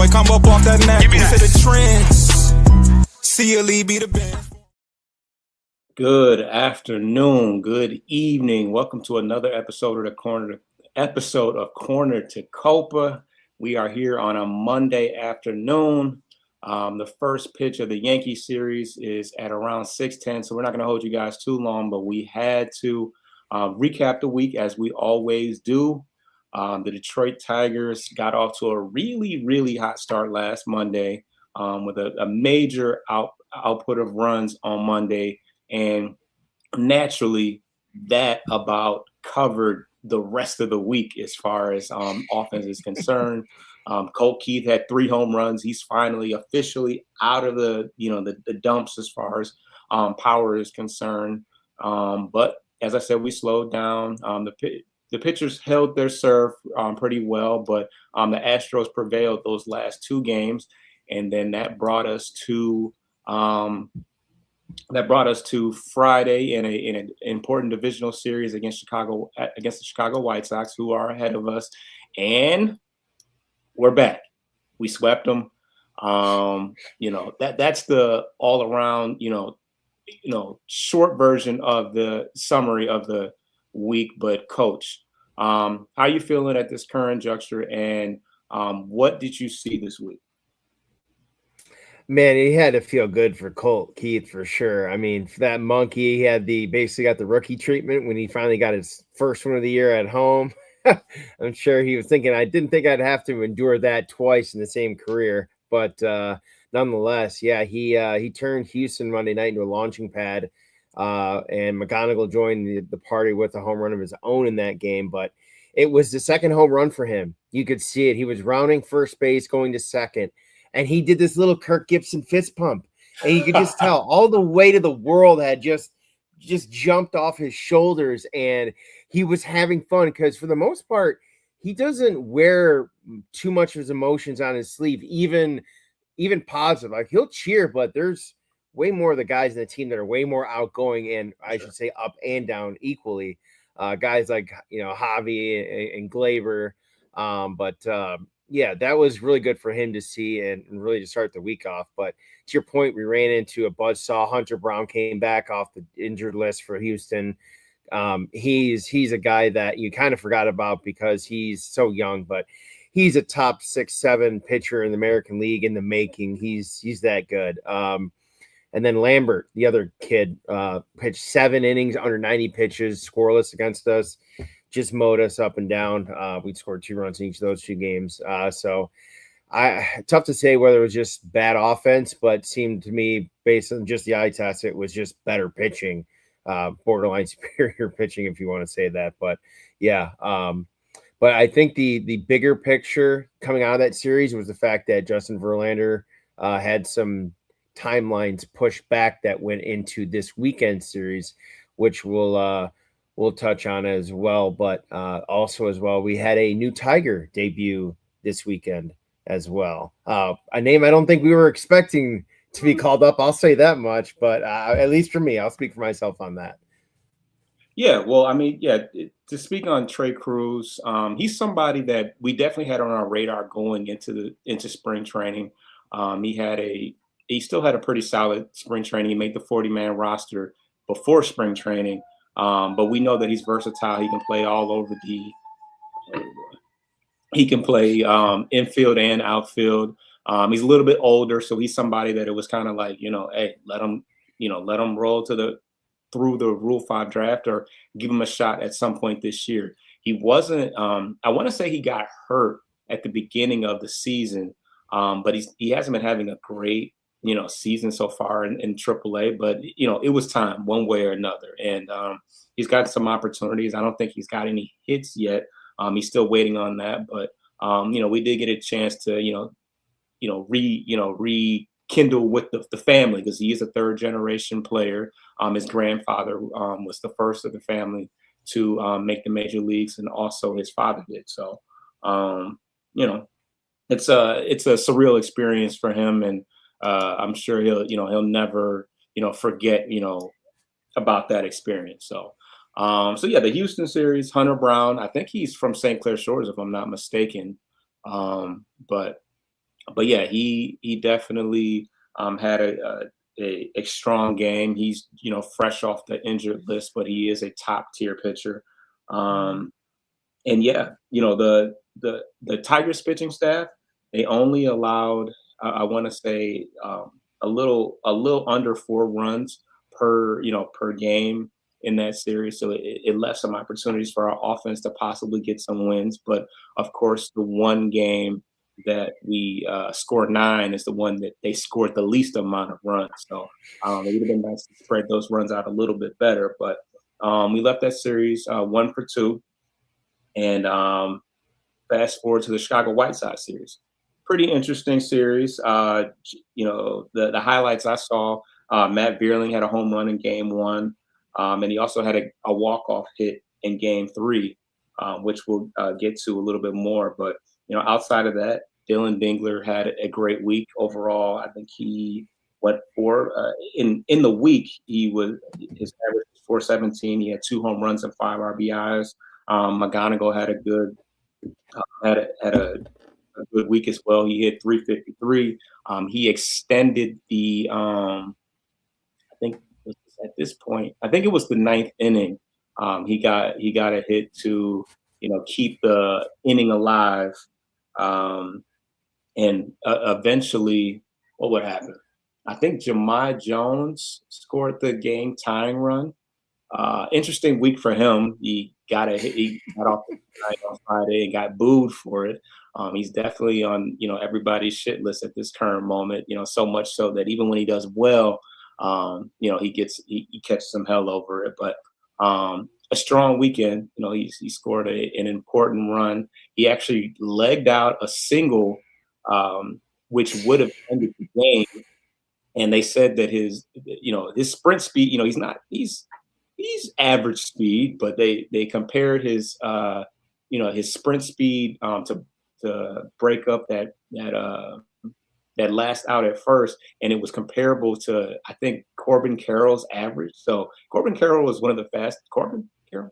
boy, come up off that neck. Into the trends. See Ali be the band. Good afternoon, good evening. Welcome to another episode of Corner to Copa. We are here on a Monday afternoon. The first pitch of the Yankee series is at around 6:10, so we're not going to hold you guys too long, but we had to recap the week as we always do. The Detroit Tigers got off to a really hot start last Monday with a major output of runs on Monday. And naturally, that about covered the rest of the week as far as offense is concerned. Colt Keith had 3 home runs. He's finally officially out of the dumps as far as power is concerned. But as I said, we slowed down. The pitchers held their serve pretty well, but the Astros prevailed those last 2 games, and then that brought us to Friday in an important divisional series against the Chicago White Sox, who are ahead of us, and we're back. We swept them. That's the all around short version of the summary of the week. But Coach, how are you feeling at this current juncture, and what did you see this week? Man, he had to feel good for Colt Keith for sure. I mean, for that monkey, he had basically got the rookie treatment when he finally got his first one of the year at home. I'm sure he was thinking, I didn't think I'd have to endure that twice in the same career. But nonetheless, yeah, he turned Houston Monday night into a launching pad. And McGonigal joined the party with a home run of his own in that game. But it was the second home run for him. You could see it. He was rounding first base, going to second. And he did this little Kirk Gibson fist pump. And you could just tell all the weight of the world had just jumped off his shoulders. And he was having fun because for the most part, he doesn't wear too much of his emotions on his sleeve, even positive. Like he'll cheer, but there's way more of the guys in the team that are way more outgoing and I should say up and down equally. Guys like, Javi and Glaber. Yeah, that was really good for him to see and really to start the week off. But to your point, we ran into a buzzsaw. Hunter Brown came back off the injured list for Houston. He's a guy that you kind of forgot about because he's so young, but he's a top 6-7 pitcher in the American League in the making. He's that good. And then Lambert, the other kid, pitched 7 innings, under 90 pitches, scoreless against us. Just mowed us up and down. We scored 2 runs in each of those 2 games. So tough to say whether it was just bad offense, but seemed to me, based on just the eye test, it was just better pitching, borderline superior pitching, if you want to say that. But yeah, but I think the bigger picture coming out of that series was the fact that Justin Verlander had some timelines pushed back that went into this weekend series, which we'll touch on as well. But also as well, we had a new Tiger debut this weekend as well. A name I don't think we were expecting to be called up. I'll say that much, but at least for me, I'll speak for myself on that. Yeah, well, I mean, to speak on Trey Cruz, he's somebody that we definitely had on our radar going into spring training. He still had a pretty solid spring training. He made the 40-man roster before spring training. But we know that he's versatile. He can play all over he can play infield and outfield. He's a little bit older, so he's somebody that it was kind of like, hey, let him roll through the Rule 5 draft or give him a shot at some point this year. He wasn't I want to say he got hurt at the beginning of the season, but he hasn't been having a great season so far in AAA, but it was time one way or another, and he's got some opportunities. I don't think he's got any hits yet. He's still waiting on that, but we did get a chance to rekindle with the family, because he is a 3rd generation player. His grandfather was the first of the family to make the major leagues, and also his father did. So it's a surreal experience for him, and I'm sure he'll never forget about that experience. So the Houston series, Hunter Brown, I think he's from St. Clair Shores if I'm not mistaken, but But yeah, he definitely had a strong game. He's fresh off the injured list, but he is a top tier pitcher. Um, and yeah, the Tigers pitching staff, they only allowed I want to say a little under 4 runs per game in that series. So it left some opportunities for our offense to possibly get some wins. But of course, the one game that we scored 9 is the one that they scored the least amount of runs. So it would have been nice to spread those runs out a little bit better. But we left that series 1-2. And fast forward to the Chicago White Sox series. Pretty interesting series. The highlights I saw, Matt Vierling had a home run in game 1, and he also had a walk-off hit in game 3, which we'll get to a little bit more. But, outside of that, Dylan Dingler had a great week overall. I think he went in the week, his average was 417. He had 2 home runs and 5 RBIs. McGonigal had a good week as well. He hit 353. He extended the I think at this point, I think it was the 9th inning. He got a hit to keep the inning alive. And eventually, what would happen? I think Jahmai Jones scored the game tying run. Interesting week for him. He got off the night on Friday and got booed for it. He's definitely on everybody's shit list at this current moment. So much so that even when he does well, he catches some hell over it. But a strong weekend. He scored an important run. He actually legged out a single, which would have ended the game. And they said that his sprint speed. He's average speed, but they compared his his sprint speed to break up that last out at first, and it was comparable to, I think, Corbin Carroll's average. So Corbin Carroll was one of the fast. Corbin Carroll,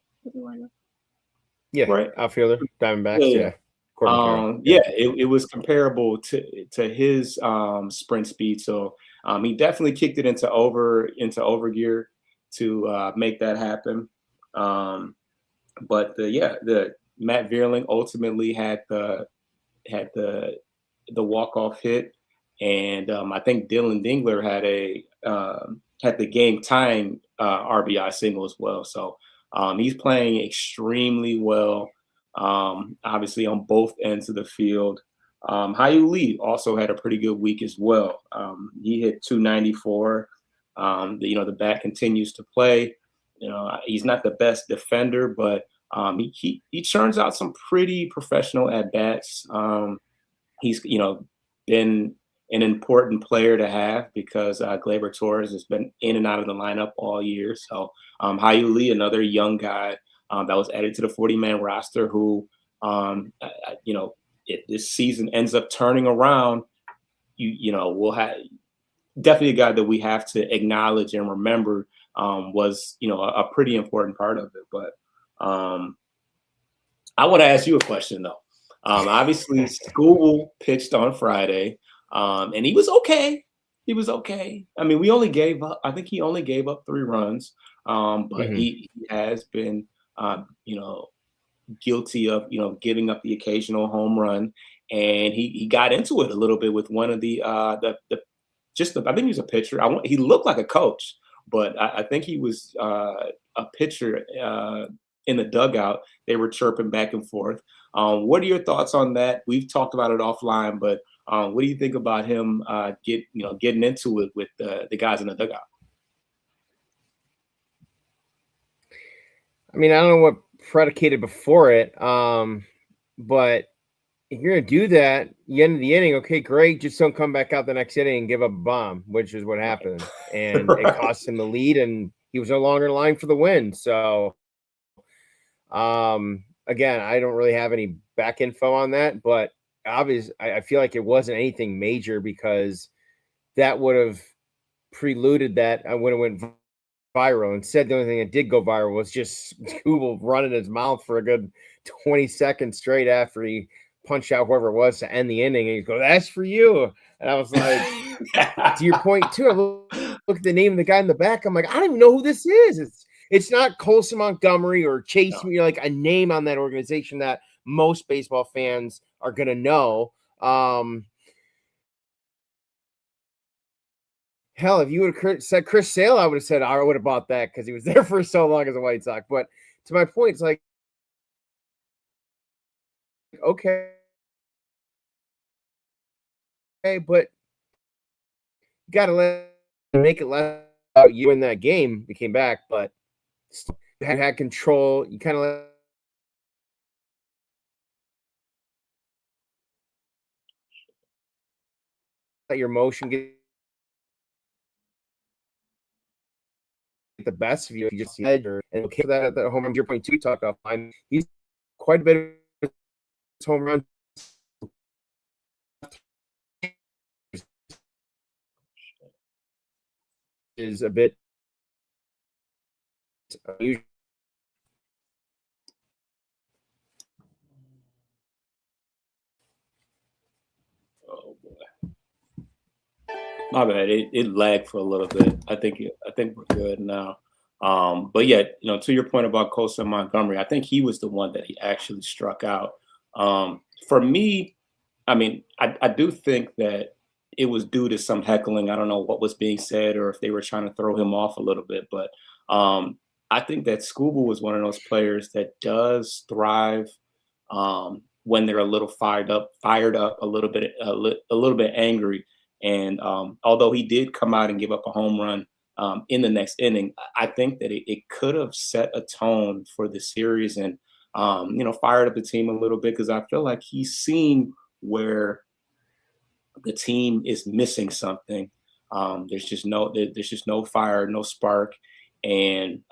yeah, right, outfielder, Diamondbacks, yeah. It was comparable to his sprint speed. So he definitely kicked it into over gear to make that happen. But the Matt Vierling ultimately had the walk-off hit, and I think Dylan Dingler had the game tying RBI single as well. So he's playing extremely well, obviously on both ends of the field. Hyu Lee also had a pretty good week as well. He hit 294. The bat continues to play. He's not the best defender, but he churns out some pretty professional at bats. He's been an important player to have because Gleyber Torres has been in and out of the lineup all year. So Hyu Lee, another young guy that was added to the 40-man roster, who if this season ends up turning around, we'll have. Definitely a guy that we have to acknowledge and remember was, a pretty important part of it. But I want to ask you a question, though. Obviously, Skubal pitched on Friday, and he was okay. He was okay. I mean, I think he only gave up 3 runs, but he has been, guilty of, giving up the occasional home run. And he got into it a little bit with one of I think he was a pitcher. He looked like a coach, but I think he was a pitcher in the dugout. They were chirping back and forth. What are your thoughts on that? We've talked about it offline, but what do you think about him getting into it with the guys in the dugout? I mean, I don't know what predicated before it, but if you're going to do that, you end the inning, okay, great. Just don't come back out the next inning and give up a bomb, which is what happened. And it cost him the lead, and he was no longer in line for the win. So, again, I don't really have any back info on that, but obviously I feel like it wasn't anything major because that would have preluded that when it went viral. Instead, the only thing that did go viral was just Skubal running his mouth for a good 20 seconds straight after he punch out whoever it was to end the inning, and he goes, "That's for you." And I was like, to your point too, I look at the name of the guy in the back. I'm like, I don't even know who this is. It's not Colson Montgomery or Chase, like a name on that organization that most baseball fans are gonna know. Hell, if you would have said Chris Sale, I would have said I would have bought that because he was there for so long as a White Sox. But to my point, it's like, okay, but you got to make it less about you in that game. You came back, but you had control. You kind of let your motion get the best of you. If you just edge or and okay that home run. Your point two talk offline. He's quite a bit of his home run. Is a bit unusual. Oh boy, my bad. It lagged for a little bit. I think we're good now. But yeah, to your point about Colson Montgomery, I think he was the one that he actually struck out. For me, I mean, I do think that it was due to some heckling. I don't know what was being said or if they were trying to throw him off a little bit, but I think that Skubal was one of those players that does thrive when they're a little fired up, a little bit angry. And although he did come out and give up a home run in the next inning, I think that it could have set a tone for the series and fired up the team a little bit because I feel like he's seen where the team is missing something. There's just no fire, no spark, and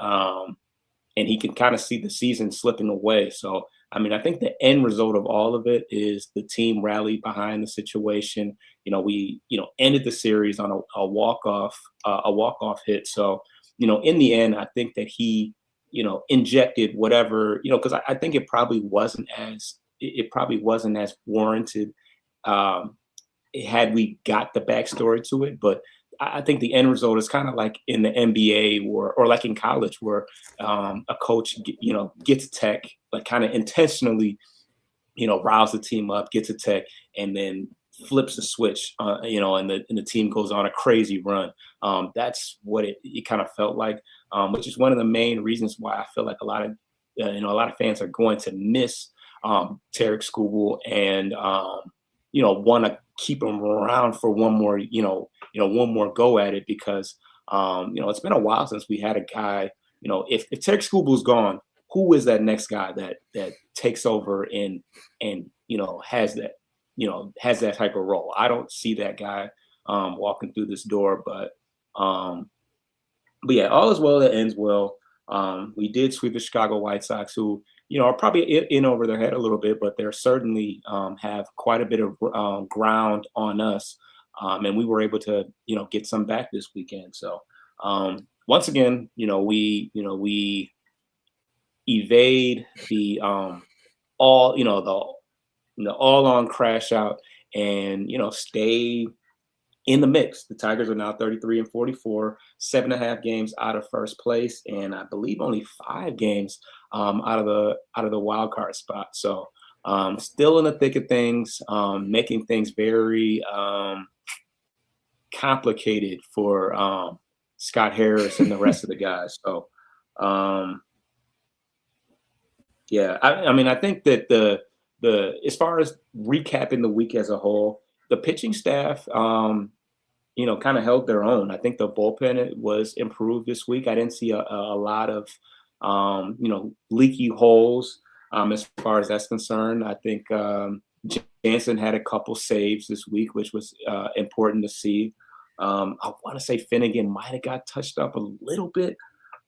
he can kind of see the season slipping away. So I mean, I think the end result of all of it is the team rallied behind the situation. We ended the series on a walk-off hit. So in the end, I think that he injected whatever because I think it probably wasn't as warranted had we got the backstory to it, but I think the end result is kind of like in the NBA or like in college where a coach, gets a tech, like kind of intentionally, riles the team up, gets a tech, and then flips the switch, and the team goes on a crazy run. That's what it kind of felt like, which is one of the main reasons why I feel like a lot of fans are going to miss Tarik Skubal and want to keep him around for one more go at it because it's been a while since we had a guy. If Tarik Skubal's gone, who is that next guy that takes over and has that type of role? I don't see that guy walking through this door, but yeah, all is well that ends well. We did sweep the Chicago White Sox, who are probably in over their head a little bit, but they're certainly have quite a bit of ground on us, and we were able to get some back this weekend. So once again, we evade the all on crash out and stay in the mix. The Tigers are now 33-44, 7.5 games out of first place, and I believe only 5 games out of the wild card spot. So still in the thick of things, making things very complicated for Scott Harris and the rest of the guys. So yeah, I mean, I think that the as far as recapping the week as a whole, the pitching staff, kind of held their own. I think the bullpen was improved this week. I didn't see a lot of, leaky holes as far as that's concerned. I think Jansen had a couple saves this week, which was important to see. I want to say Finnegan might have got touched up a little bit,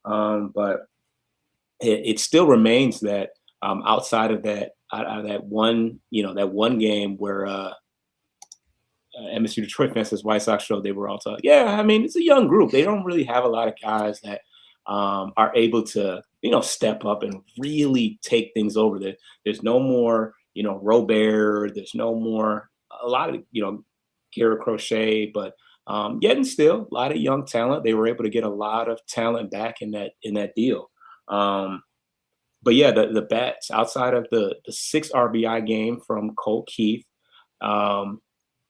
but it still remains that outside of that one game where MSU Detroit fans as White Sox show, they were all talking. Yeah, I mean, it's a young group. They don't really have a lot of guys that are able to, step up and really take things over. There's no more, Robert. There's no more a lot of Garrett Crochet, but yet and still a lot of young talent. They were able to get a lot of talent back in that deal. But yeah, the bats outside of the 6 RBI game from Colt Keith, for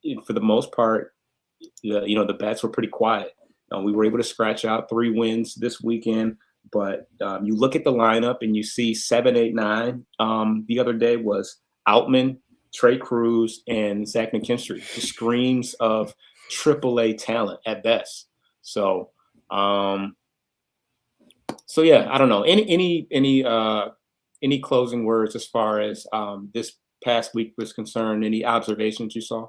the most part, the bats were pretty quiet. We were able to scratch out 3 wins this weekend, but you look at the lineup and you see 7, 8, 9. The other day was Outman, Trey Cruz, and Zach McKinstry. The screams of AAA talent at best. So yeah, I don't know. Any closing words as far as this past week was concerned? Any observations you saw?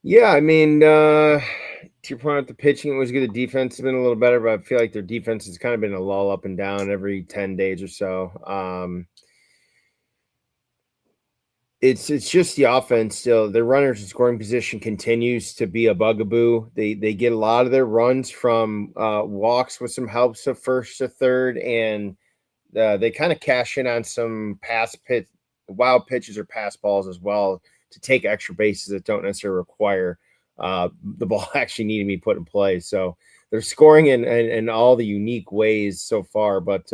Yeah, I mean, to your point, the pitching was good. The defense has been a little better, but I feel like their defense has kind of been a lull up and down every 10 days or so. It's just the offense still. The runners in scoring position continues to be a bugaboo. They get a lot of their runs from walks with some helps of first to third, and they kind of cash in on some wild pitches or pass balls as well to take extra bases that don't necessarily require the ball actually needing to be put in play. So they're scoring in all the unique ways so far, but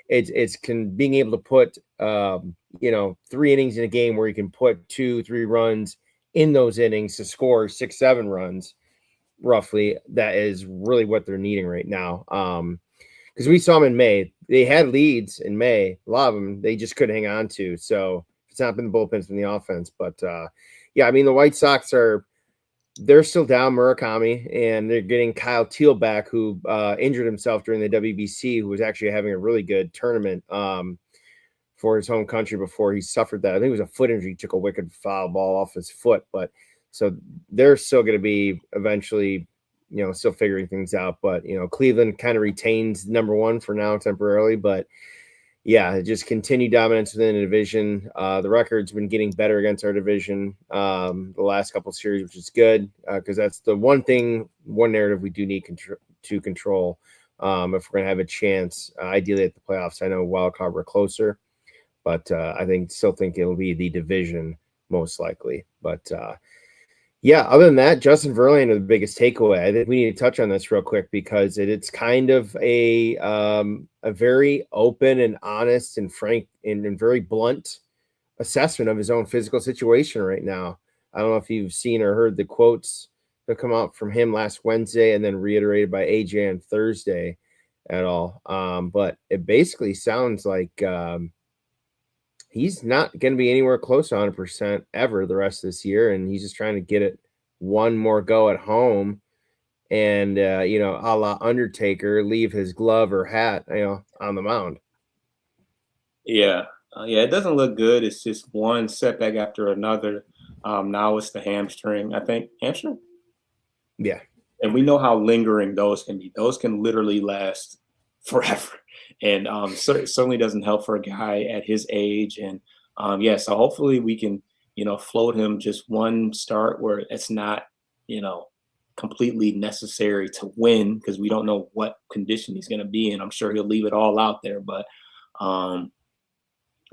it's being able to put 3 innings in a game where you can put 2-3 runs in those innings to score 6-7 runs roughly. That is really what they're needing right now. Because we saw them in May. They had leads in May, a lot of them they just couldn't hang on to. So it's not been the bullpens from the offense, but yeah, I mean the White Sox they're still down Murakami, and they're getting Kyle Teal back, who injured himself during the WBC, who was actually having a really good tournament for his home country before he suffered that. I think it was a foot injury. He took a wicked foul ball off his foot, but so they're still going to be eventually, still figuring things out. But, Cleveland kind of retains number 1 for now temporarily, but yeah, just continued dominance within the division. The record's been getting better against our division the last couple of series, which is good because that's the one narrative we do need to control if we're going to have a chance, ideally at the playoffs. I know wild card we're closer, but I still think it'll be the division most likely. But yeah, other than that, Justin Verlander, the biggest takeaway. I think we need to touch on this real quick because it's kind of a very open and honest and frank and very blunt assessment of his own physical situation right now. I don't know if you've seen or heard the quotes that come out from him last Wednesday and then reiterated by AJ on Thursday at all. But it basically sounds like he's not going to be anywhere close to 100% ever the rest of this year, and he's just trying to get it one more go at home and, a la Undertaker, leave his glove or hat, on the mound. Yeah. It doesn't look good. It's just one setback after another. Now it's the hamstring, I think. Hamstring? Yeah. And we know how lingering those can be. Those can literally last forever. And certainly doesn't help for a guy at his age. And so hopefully we can, float him just one start where it's not, completely necessary to win because we don't know what condition he's going to be in. I'm sure he'll leave it all out there, but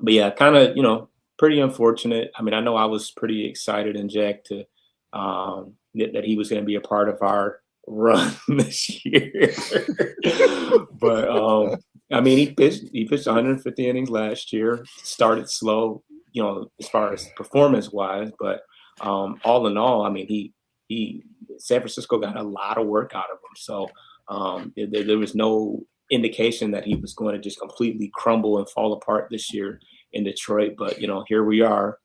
yeah, kind of, pretty unfortunate. I mean, I know I was pretty excited and jacked to that he was going to be a part of our run this year. But I mean, he pitched 150 innings last year, started slow, as far as performance wise, but all in all, I mean, he San Francisco got a lot of work out of him. So there was no indication that he was going to just completely crumble and fall apart this year in Detroit. But, here we are.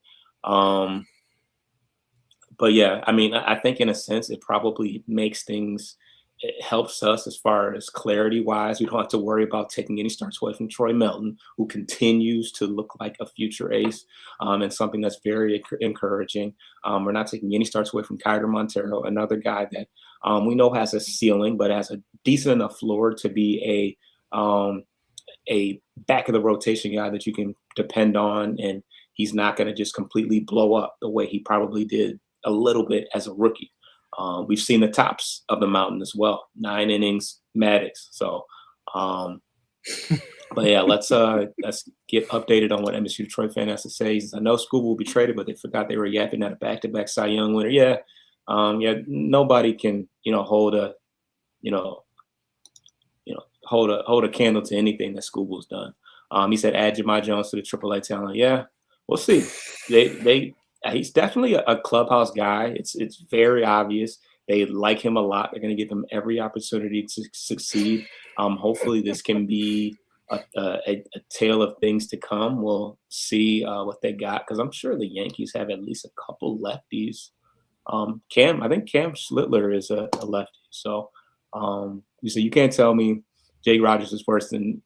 But yeah, I mean, I think in a sense, it probably makes things, it helps us as far as clarity wise. We don't have to worry about taking any starts away from Troy Melton, who continues to look like a future ace, and something that's very encouraging. We're not taking any starts away from Kyler Montero, another guy that we know has a ceiling, but has a decent enough floor to be a back of the rotation guy that you can depend on. And he's not going to just completely blow up the way he probably did a little bit as a rookie. We've seen the tops of the mountain as well. 9 innings, Maddox. So But yeah, let's get updated on what MSU Detroit fan has to say. I know Scooble will be traded, but they forgot they were yapping at a back-to-back Cy Young winner. Yeah, nobody can hold a hold a candle to anything that Scooble's done. He said add Jahmai Jones to the AAA talent. Yeah, we'll see. He's definitely a clubhouse guy. It's very obvious. They like him a lot. They're going to give him every opportunity to succeed. Hopefully, this can be a tale of things to come. We'll see what they got, because I'm sure the Yankees have at least a couple lefties. I think Cam Schlittler is a lefty. So you can't tell me Jake Rogers is worse than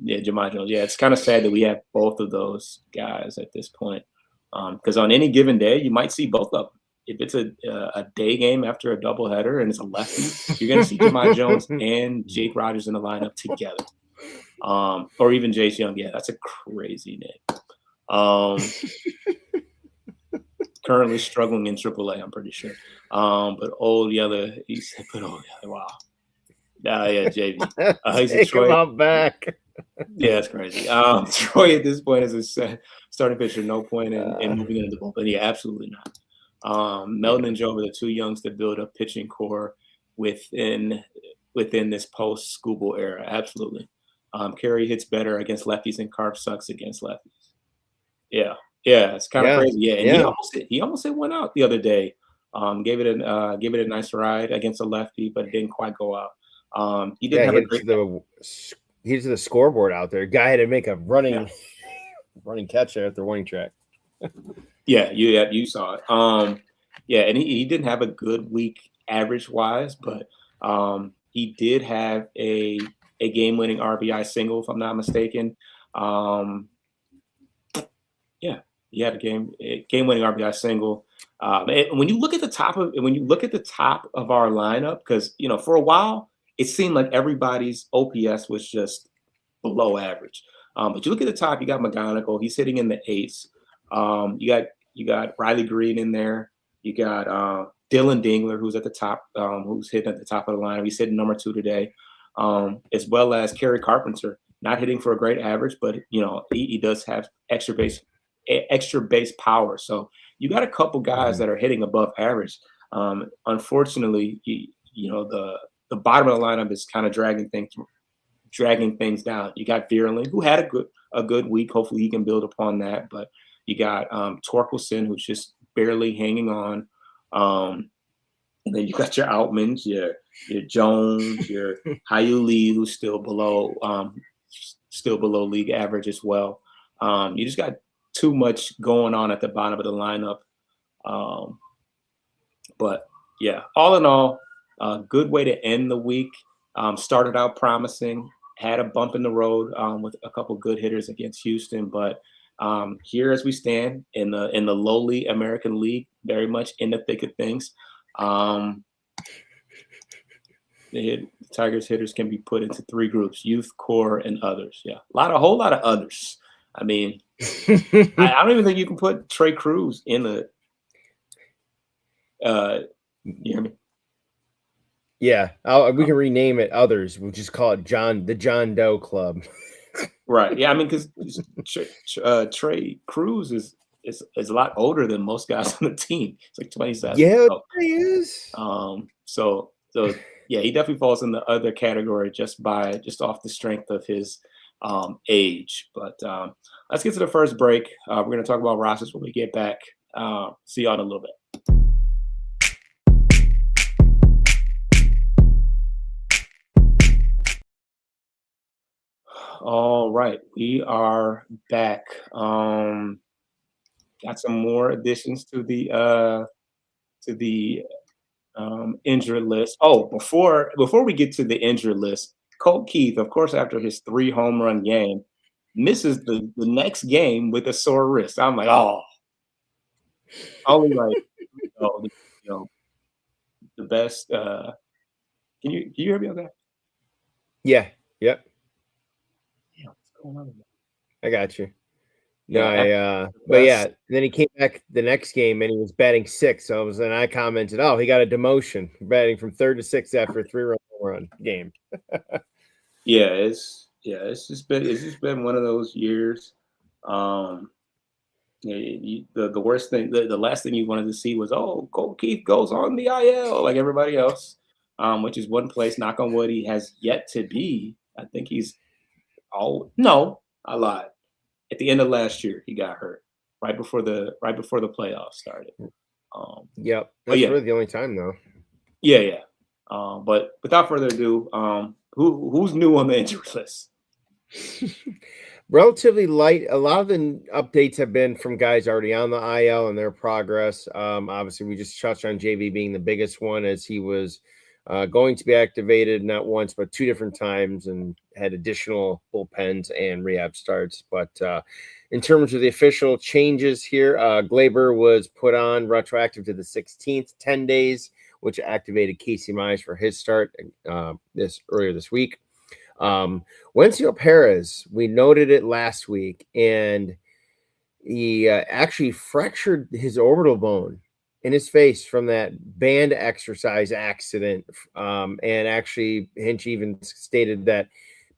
Jahmai Jones. Yeah, it's kind of sad that we have both of those guys at this point. Because on any given day, you might see both of them. If it's a day game after a doubleheader and it's a lefty, you're going to see Jahmai Jones and Jake Rogers in the lineup together. Or even Jace Young. Yeah, that's a crazy name. Currently struggling in AAA, I'm pretty sure. But Old Yeller, wow. Yeah, JV. He's Take him out back. Yeah, that's crazy. Troy at this point is a starting pitcher. No point in moving into the bullpen. Yeah, absolutely not. Melton and Joe are the two youngs that build a pitching core within this post Scooble era. Absolutely. Kerry hits better against lefties and Carp sucks against lefties. Yeah, it's kind of crazy. Yeah, and he almost hit one out the other day. Gave it a nice ride against a lefty, but it didn't quite go out. He didn't have a great. He's the scoreboard out there. Guy had to make a running catch there at the warning track. you saw it. And he didn't have a good week average wise, but he did have a game-winning RBI single, if I'm not mistaken. He had a game-winning RBI single. When you look at the top of our lineup, because for a while it seemed like everybody's OPS was just below average. But you look at the top, you got McGonigal, he's hitting in the 8s. You got Riley Green in there. You got Dylan Dingler, who's at the top, who's hitting at the top of the lineup. He's hitting number 2 today, as well as Kerry Carpenter, not hitting for a great average, but he does have extra base power. So you got a couple guys that are hitting above average. Unfortunately, the bottom of the lineup is kind of dragging things down. You got Vierling, who had a good week. Hopefully he can build upon that. But you got Torkelson, who's just barely hanging on. And then you got your Outmans, your Jones, your Hyu Lee, who's still below league average as well. You just got too much going on at the bottom of the lineup. But yeah, all in all, a good way to end the week. Started out promising, had a bump in the road with a couple good hitters against Houston, but here as we stand in the lowly American League, very much in the thick of things. The Tigers hitters can be put into 3 groups: youth, core, and others. Yeah, a whole lot of others. I mean, I don't even think you can put Trey Cruz in the. You hear me? Yeah, we can rename it others. We'll just call it the John Doe Club. Right. Yeah, I mean, because Trey Cruz is a lot older than most guys on the team. It's like 27. Yeah, he is. So yeah, he definitely falls in the other category just off the strength of his age. But let's get to the first break. We're going to talk about rosters when we get back. See y'all in a little bit. All right, we are back. Got some more additions to the injured list. Oh, before we get to the injured list, Colt Keith, of course, after his 3 home run game, misses the next game with a sore wrist. I'm like, oh, only like the best. Can you hear me okay? Yeah. Yep. Going on? I got you. No, but yeah, then he came back the next game and he was batting 6th. So I commented, oh, he got a demotion, batting from 3rd to 6th after a 3-run game. Yeah, it's Yeah, it's just been one of those years. Yeah, the worst thing, the last thing you wanted to see was, oh, Colt Keith goes on the IL like everybody else, which is one place, knock on wood, he has yet to be. I think he's no, I lied. At the end of last year, he got hurt right before the playoffs started. Yep, But that's yeah, really the only time though. yeah. But without further ado, who's new on the injury list? Relatively light. A lot of the updates have been from guys already on the IL and their progress. Obviously, we just touched on JV being the biggest one as he was going to be activated not once but two different times and had additional bullpens and rehab starts. But in terms of the official changes here, Glaber was put on retroactive to the 16th, 10 days, which activated Casey Mize for his start earlier this week. Wencio Perez, we noted it last week, and he actually fractured his orbital bone in his face from that band exercise accident. And actually, Hinch even stated that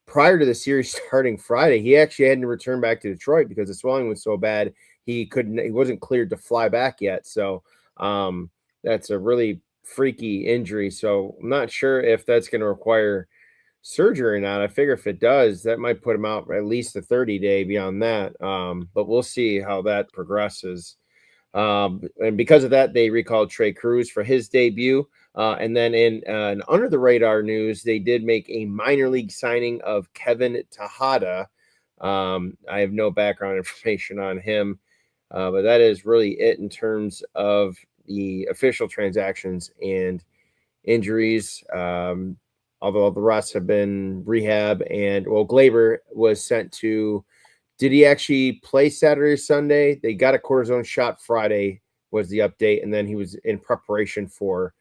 prior to the series starting Friday, he actually had to return back to Detroit because the swelling was so bad he wasn't cleared to fly back yet. So that's a really freaky injury. So I'm not sure if that's going to require surgery or not. I figure if it does, that might put him out at least a 30-day beyond that. But we'll see how that progresses. And because of that, they recalled Trey Cruz for his debut. And then in under the radar news, they did make a minor league signing of Kevin Tejada. I have no background information on him, but that is really it in terms of the official transactions and injuries. Although the rest have been rehab, and Glaber was sent to. Did he actually play Saturday or Sunday? They got a cortisone shot Friday was the update, and then he was in preparation for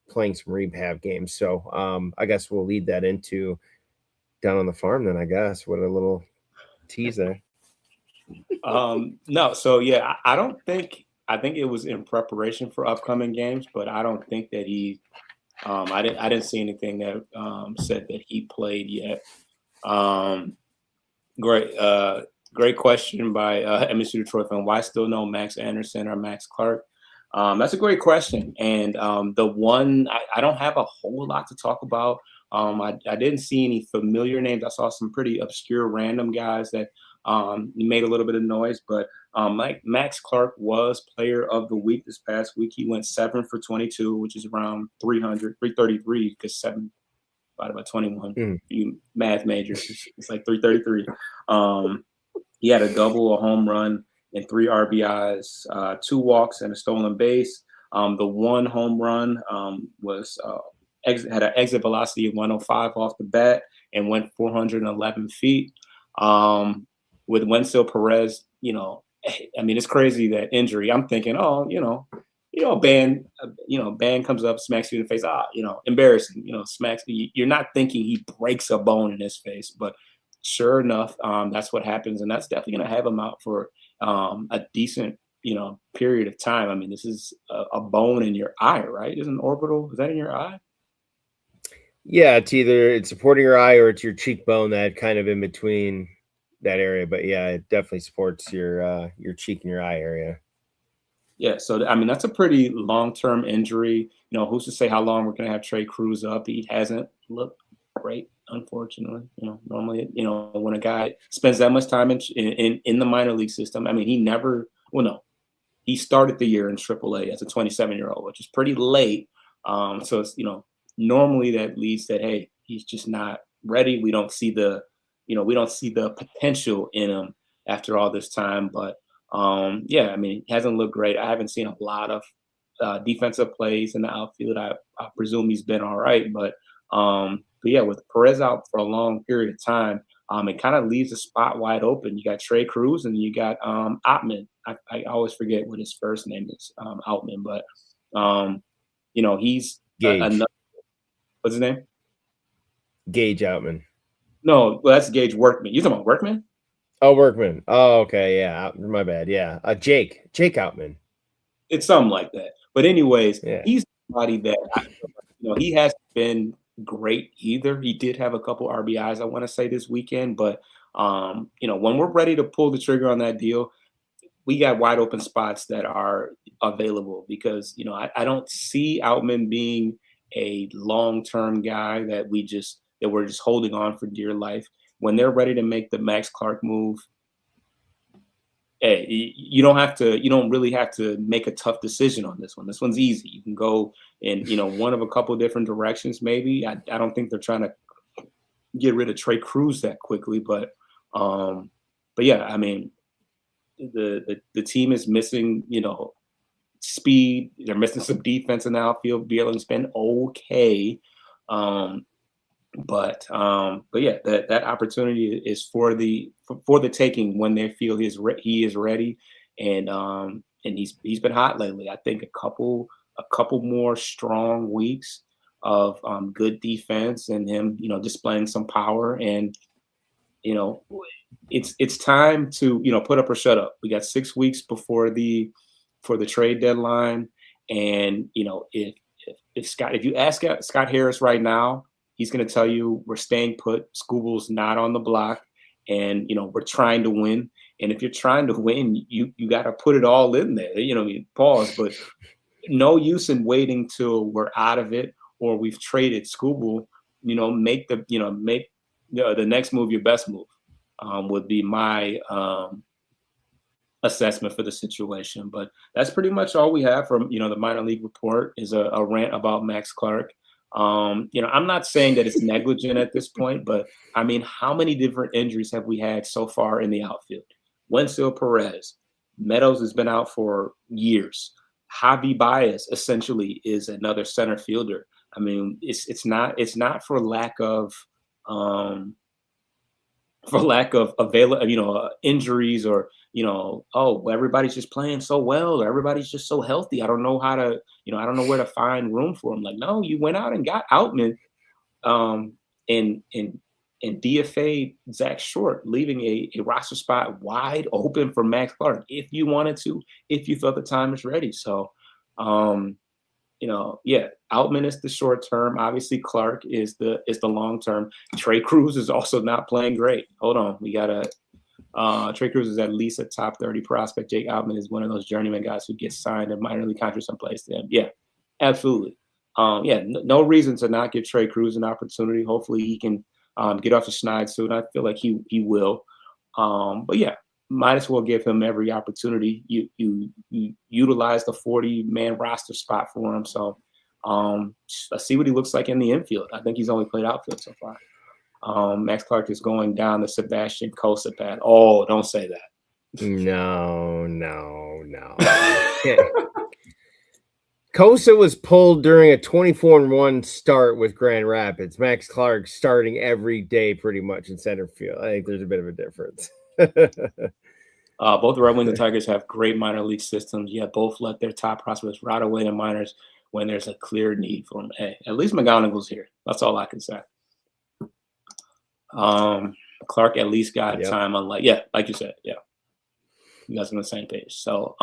playing some rehab games. So I guess we'll lead that into down on the farm then, I guess. What a little tease there. No, so yeah, I think it was in preparation for upcoming games, but I don't think that he I didn't see anything that said that he played yet. Great question by MSU Detroit fan. Why still no Max Anderson or Max Clark? That's a great question. And the one I don't have a whole lot to talk about. I didn't see any familiar names. I saw some pretty obscure random guys that made a little bit of noise, but Max Clark was player of the week this past week. He went 7 for 22, which is around 333, because 7 divided by 21. You math majors, it's like 333. He had a double, a home run, and 3 RBIs, 2 walks, and a stolen base. The one home run was had an exit velocity of 105 off the bat and went 411 feet. With Wencio Perez, I mean, it's crazy that injury. I'm thinking, Band comes up, smacks you in the face. Embarrassing. Smacks. You're not thinking he breaks a bone in his face, but sure enough, that's what happens, and that's definitely going to have him out for a decent, period of time. I mean, this is a bone in your eye, right? Isn't orbital? Is that in your eye? Yeah, it's supporting your eye or it's your cheekbone that kind of in between that area. But yeah, it definitely supports your cheek and your eye area. Yeah, so I mean that's a pretty long-term injury. Who's to say how long we're going to have Trey Cruz up? He hasn't looked great, unfortunately. Normally, when a guy spends that much time in the minor league system, I mean, he started the year in AAA as a 27-year-old, which is pretty late. So it's normally that leads that, hey, he's just not ready. We don't see the potential in him after all this time. But yeah, I mean, he hasn't looked great. I haven't seen a lot of defensive plays in the outfield. I presume he's been all right, but yeah, with Perez out for a long period of time, it kind of leaves a spot wide open. You got Trey Cruz and you got Ottman. I always forget what his first name is, Outman, but he's another. What's his name? Gage Outman. No, well, that's Gage Workman. You talking about Workman? Oh, Workman. Oh, okay, yeah. My bad. Yeah, Jake Outman. It's something like that. But anyways, yeah. He's somebody that he has been great either. He did have a couple RBIs, I want to say, this weekend, but when we're ready to pull the trigger on that deal, we got wide open spots that are available because I don't see Outman being a long-term guy that we're just holding on for dear life. When they're ready to make the Max Clark move, hey, you don't really have to make a tough decision on this one. This one's easy. You can go in one of a couple different directions maybe. I don't think they're trying to get rid of Trey Cruz that quickly, but yeah, I mean, the team is missing, speed. They're missing some defense in the outfield. Vierling's been okay. But yeah, that opportunity is for the taking when they feel he is ready, and he's been hot lately. I think a couple more strong weeks of good defense and him, displaying some power, and it's time to put up or shut up. We got 6 weeks before the trade deadline, and if you ask Scott Harris right now, he's going to tell you we're staying put. Scooble's not on the block, and we're trying to win. And if you're trying to win, you got to put it all in there. Pause, but no use in waiting till we're out of it or we've traded Scooble. Make the next move your best move. Would be my assessment for the situation. But that's pretty much all we have from the minor league report is a rant about Max Clark. I'm not saying that it's negligent at this point, but I mean, how many different injuries have we had so far in the outfield? Wenceel Perez, Meadows has been out for years. Javi Baez essentially is another center fielder. I mean, it's not for lack of injuries or everybody's just playing so well or everybody's just so healthy. I don't know how to I don't know where to find room for them. Like, no, you went out and got Outman, and DFA Zach Short, leaving a roster spot wide open for Max Clark if you wanted to, if you felt the time is ready. So, yeah, Outman is the short term. Obviously, Clark is the long term. Trey Cruz is also not playing great. Hold on, we got Trey Cruz is at least a top 30 prospect. Jake Outman is one of those journeyman guys who gets signed a minor league contract someplace. Yeah, absolutely. No reason to not give Trey Cruz an opportunity. Hopefully, he can get off the schneid soon. I feel like he will. But yeah, might as well give him every opportunity. You utilize the 40-man roster spot for him. So let's see what he looks like in the infield. I think he's only played outfield so far. Max Clark is going down the Sebastian Cossa path. Oh, don't say that. No. Cossa was pulled during a 24-1 start with Grand Rapids. Max Clark starting every day pretty much in center field. I think there's a bit of a difference. Both the Red Wings and Tigers have great minor league systems. Yeah, both let their top prospects ride away to minors when there's a clear need for them. Hey, at least McGonagall's here. That's all I can say. Clark at least got time on like you said, yeah. You guys are on the same page. So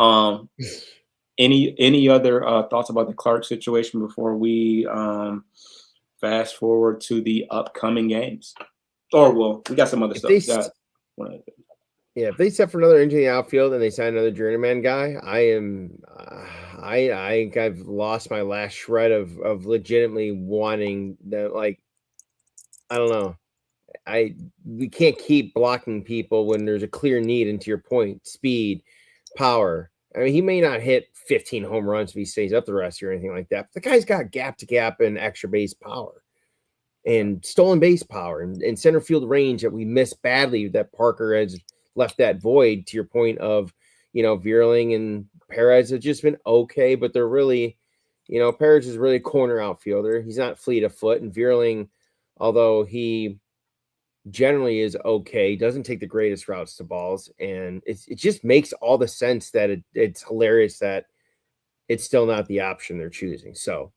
any other thoughts about the Clark situation before we fast forward to the upcoming games? Or well, we got some other stuff. If they set for another injury in the outfield and they sign another journeyman guy, I think I've lost my last shred of legitimately wanting that. Like, I don't know. We can't keep blocking people when there's a clear need. And to your point, speed, power. I mean, he may not hit 15 home runs if he stays up the rest or anything like that. But the guy's got gap to gap and extra base power and stolen base power and center field range that we miss badly. That Parker has left that void. To your point of, Vierling and Perez have just been okay, but they're really, Perez is really a corner outfielder. He's not fleet of foot, and Vierling, although he generally is okay, doesn't take the greatest routes to balls, and it just makes all the sense that it's hilarious that it's still not the option they're choosing. So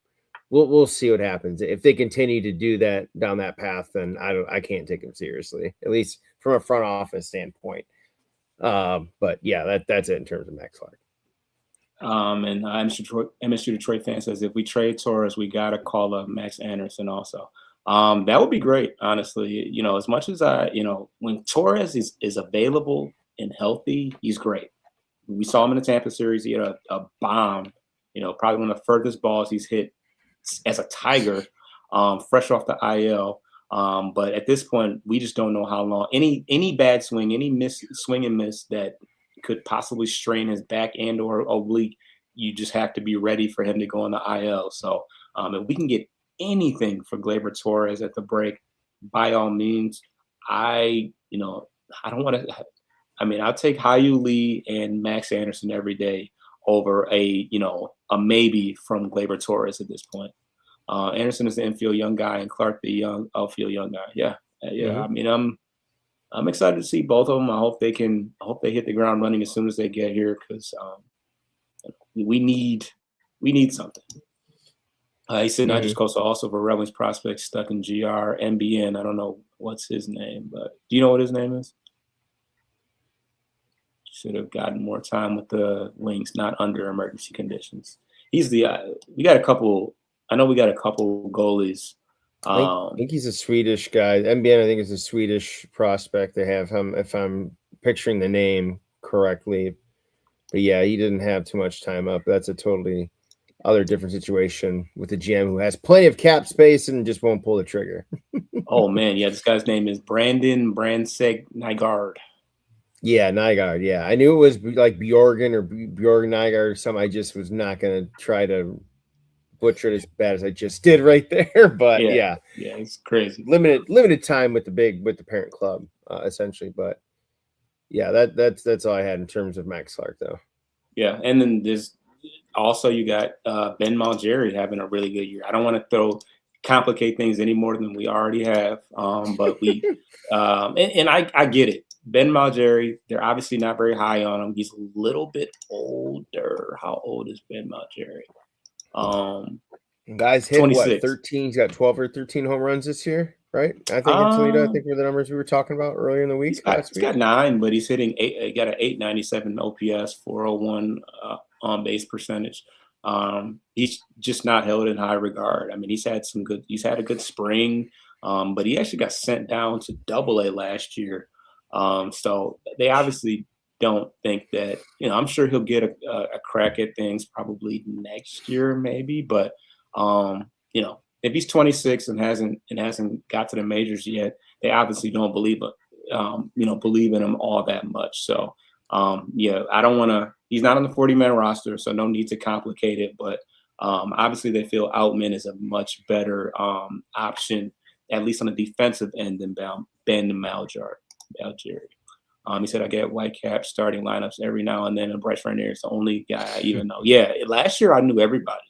we'll see what happens. If they continue to do that down that path, then I can't take them seriously, at least from a front office standpoint. But yeah, that's it in terms of Max Clark. And MSU Detroit fan says if we trade Torres, we gotta call up Max Anderson also. That would be great, honestly. As much as when Torres is available and healthy, he's great. We saw him in the Tampa series. He had a bomb, probably one of the furthest balls he's hit as a Tiger, fresh off the IL. But at this point, we just don't know how long any bad swing, any swing and miss that could possibly strain his back and or oblique. You just have to be ready for him to go on the IL. So if we can get anything for Gleyber Torres at the break, by all means. I don't want to. I mean, I'll take Hyu Lee and Max Anderson every day over a maybe from Gleyber Torres at this point. Anderson is the infield young guy, and Clark the outfield young guy. Yeah. Mm-hmm. I mean, I'm excited to see both of them. I hope they hit the ground running as soon as they get here because we need something. He said not just Coastal, also for Rebels prospects stuck in GR, NBN. I don't know what's his name, but do you know what his name is? Should have gotten more time with the Wings, not under emergency conditions. He's we got a couple goalies. I think he's a Swedish guy. NBN, I think, is a Swedish prospect. They have him, if I'm picturing the name correctly. But yeah, he didn't have too much time up. That's a totally other different situation with the GM who has plenty of cap space and just won't pull the trigger. Oh man, yeah, this guy's name is Brandon Brandseg Nygaard. Yeah, Nygaard. Yeah, I knew it was like Bjorgen or Bjorgen Nygaard or something. I just was not going to try to butcher it as bad as I just did right there. But yeah, it's crazy. Limited time with the parent club, essentially. But yeah, that's all I had in terms of Max Clark, though. Yeah, and then there's also you got Ben Malgeri having a really good year. I don't want to complicate things any more than we already have, but we and I get it. Ben Malgeri, they're obviously not very high on him. He's a little bit older. How old is Ben Malgeri? Guys hit 26. What, 13? He's got 12 or 13 home runs this year, right? I think in Toledo, I think were the numbers we were talking about earlier in the week. He's got 9, but he's hitting 8. He got an 897 OPS, 401 on base percentage. He's just not held in high regard. I mean, he's had a good spring, but he actually got sent down to Double-A last year. So they obviously don't think that, I'm sure he'll get a crack at things probably next year, maybe. But, if he's 26 and hasn't got to the majors yet, they obviously don't believe in him all that much. So, I don't want to, he's not on the 40-man roster, so no need to complicate it. But obviously they feel Outman is a much better option, at least on the defensive end, than Ben Malgeri. He said, I get Whitecaps starting lineups every now and then, and Bryce Ranier is the only guy I even know. Yeah, last year I knew everybody.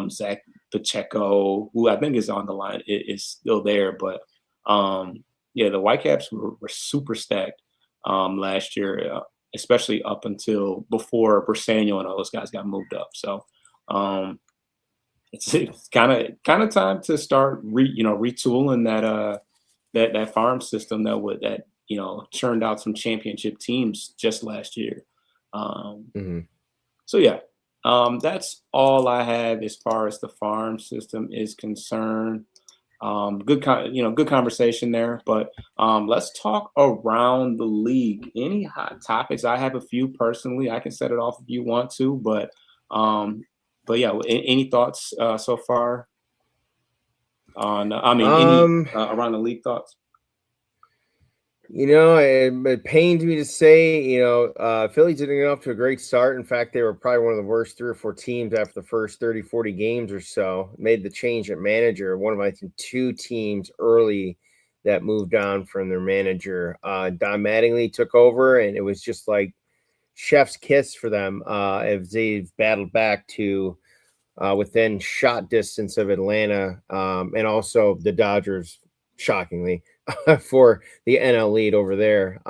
Zach Pacheco, who I think is on the line, is still there. But, the Whitecaps were super stacked last year, especially up until before Briseño and all those guys got moved up. So it's kind of time to start retooling that farm system that churned out some championship teams just last year. So yeah, that's all I have as far as the farm system is concerned. Good conversation there, but let's talk around the league. Any hot topics? I have a few personally. I can set it off if you want to, but yeah, any thoughts so far on? Around the league thoughts. It pains me to say, Philly didn't get off to a great start. In fact, they were probably one of the worst 3 or 4 teams after the first 30, 40 games or so. Made the change at manager. One of, I think, 2 teams early that moved on from their manager. Don Mattingly took over, and it was just like chef's kiss for them as they've battled back to within shot distance of Atlanta and also the Dodgers, shockingly, for the NL lead over there.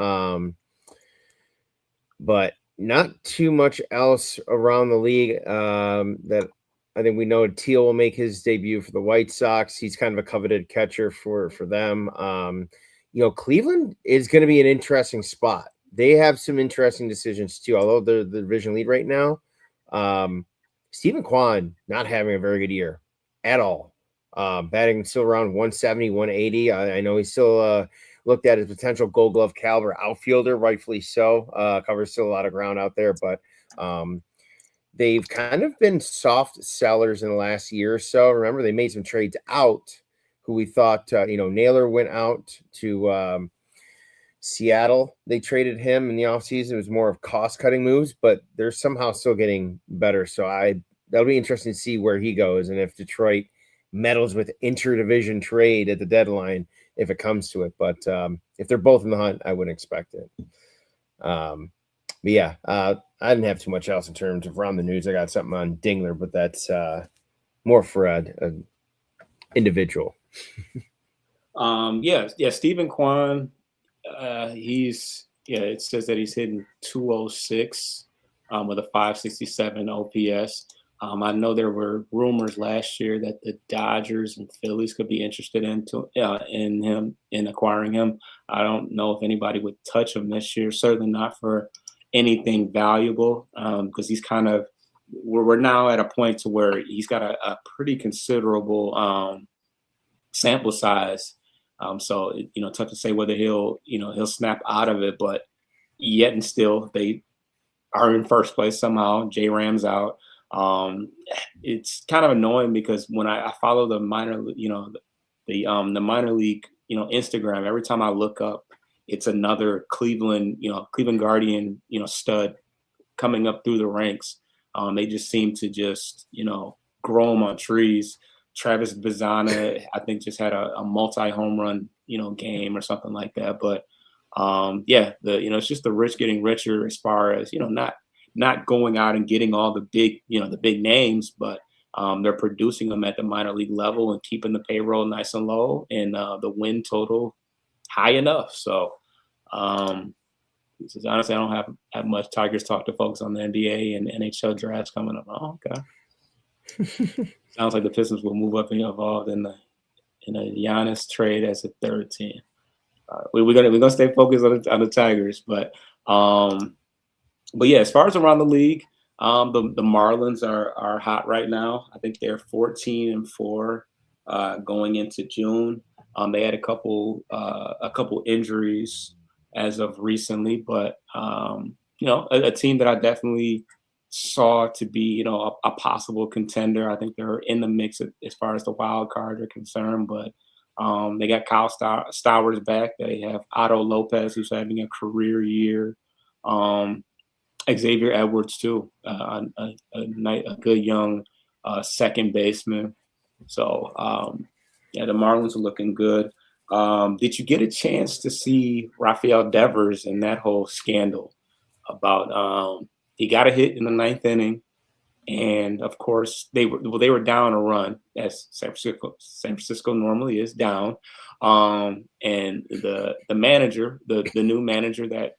But not too much else around the league that I think we know. Teal will make his debut for the White Sox. He's kind of a coveted catcher for them. Cleveland is going to be an interesting spot. They have some interesting decisions too, although they're the division lead right now. Stephen Kwan not having a very good year at all. batting still around 170, 180. I know he's still looked at as potential Gold Glove caliber outfielder, rightfully so. Covers still a lot of ground out there, but they've kind of been soft sellers in the last year or so. Remember, they made some trades out who we thought, Naylor went out to Seattle. They traded him in the offseason. It was more of cost-cutting moves, but they're somehow still getting better. So that'll be interesting to see where he goes and if Detroit meddles with interdivision trade at the deadline if it comes to it. But if they're both in the hunt, I wouldn't expect it. But yeah, I didn't have too much else in terms of around the news. I got something on Dingler, but that's more for an individual. Stephen Kwan. It says that he's hitting 206 with a 567 OPS. I know there were rumors last year that the Dodgers and Phillies could be interested in acquiring him. I don't know if anybody would touch him this year. Certainly not for anything valuable, because he's kind of we're now at a point to where he's got a pretty considerable sample size. So tough to say whether he'll snap out of it, but yet and still they are in first place somehow. J-Ram's out. It's kind of annoying because when I follow the minor, the minor league, Instagram, every time I look up, it's another Cleveland Guardian, stud coming up through the ranks. They just seem to just, grow them on trees. Travis Bazzana, I think, just had a multi-home run, game or something like that. But it's just the rich getting richer as far as, not going out and getting all the big names, but they're producing them at the minor league level and keeping the payroll nice and low and the win total high enough. So honestly, I don't have much Tigers talk to folks on the NBA and NHL drafts coming up. Oh, okay. Sounds like the Pistons will move up and involved in a Giannis trade as a third team. We're gonna stay focused on the Tigers, but yeah, as far as around the league, the Marlins are hot right now. I think they're 14-4 going into June. They had a couple injuries as of recently, but a team that I definitely saw to be a possible contender. I think they're in the mix as far as the wild cards are concerned, but they got Kyle Stowers back. They have Otto Lopez, who's having a career year. Xavier Edwards too, a good young second baseman. So the Marlins are looking good. Did you get a chance to see Rafael Devers and that whole scandal about he got a hit in the 9th inning, and of course they were down a run, as San Francisco normally is down. And the manager, the new manager that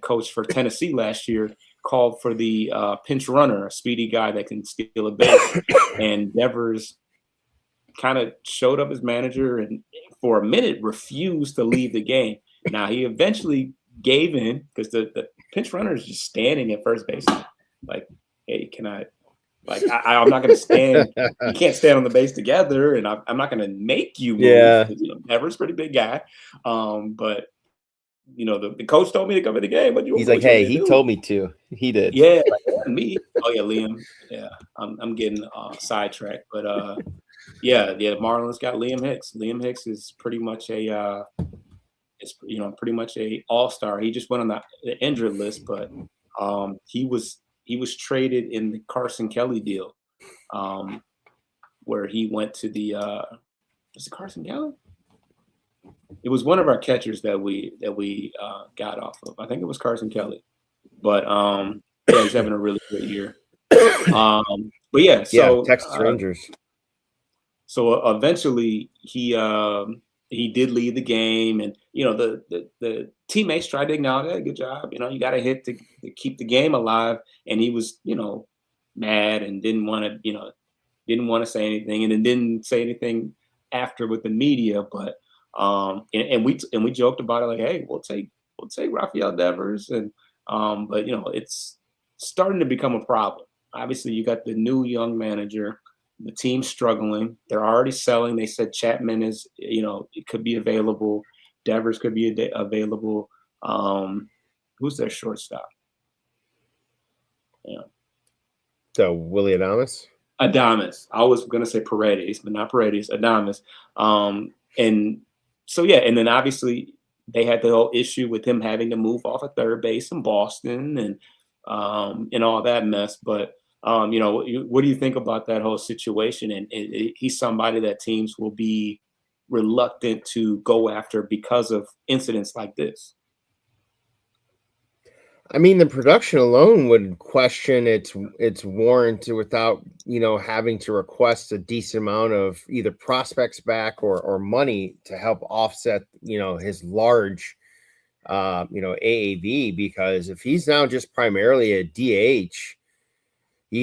coached for Tennessee last year, called for the pinch runner, a speedy guy that can steal a base. And Devers kind of showed up as manager and for a minute refused to leave the game. Now he eventually gave in because the pinch runner is just standing at first base. Like, hey, can I? Like, I'm not going to stand. You can't stand on the base together, and I'm not going to make you move. Yeah. Devers, pretty big guy. But the coach told me to come in the game. But he's like, hey, he told me to. He did. Yeah, me. Oh yeah, Liam. Yeah, I'm getting sidetracked, but the Marlins got Liam Hicks. Liam Hicks is pretty much a all-star. He just went on the injured list, but he was traded in the Carson Kelly deal, where he went to the was it Carson Kelly? It was one of our catchers that we got off of. I think it was Carson Kelly, but he's having a really good year. But yeah, so Texas Rangers. So eventually he did lead the game, and the teammates tried to acknowledge, hey, good job. You got a hit to keep the game alive, and he was mad and didn't want to say anything, and then didn't say anything after with the media. But and we joked about it like, hey, we'll take Rafael Devers, and but it's starting to become a problem. Obviously, you got the new young manager The team's struggling. They're already selling. They said Chapman is, it could be available. Devers could be available. Who's their shortstop? Yeah. So Willie Adames? Adames. I was going to say Paredes, but not Paredes. Adames. And so, yeah. And then obviously they had the whole issue with him having to move off of third base in Boston and all that mess. But, what do you think about that whole situation? And he's somebody that teams will be reluctant to go after because of incidents like this. I mean, the production alone would question its warrant without, having to request a decent amount of either prospects back or money to help offset, his large, AAV. Because if he's now just primarily a DH,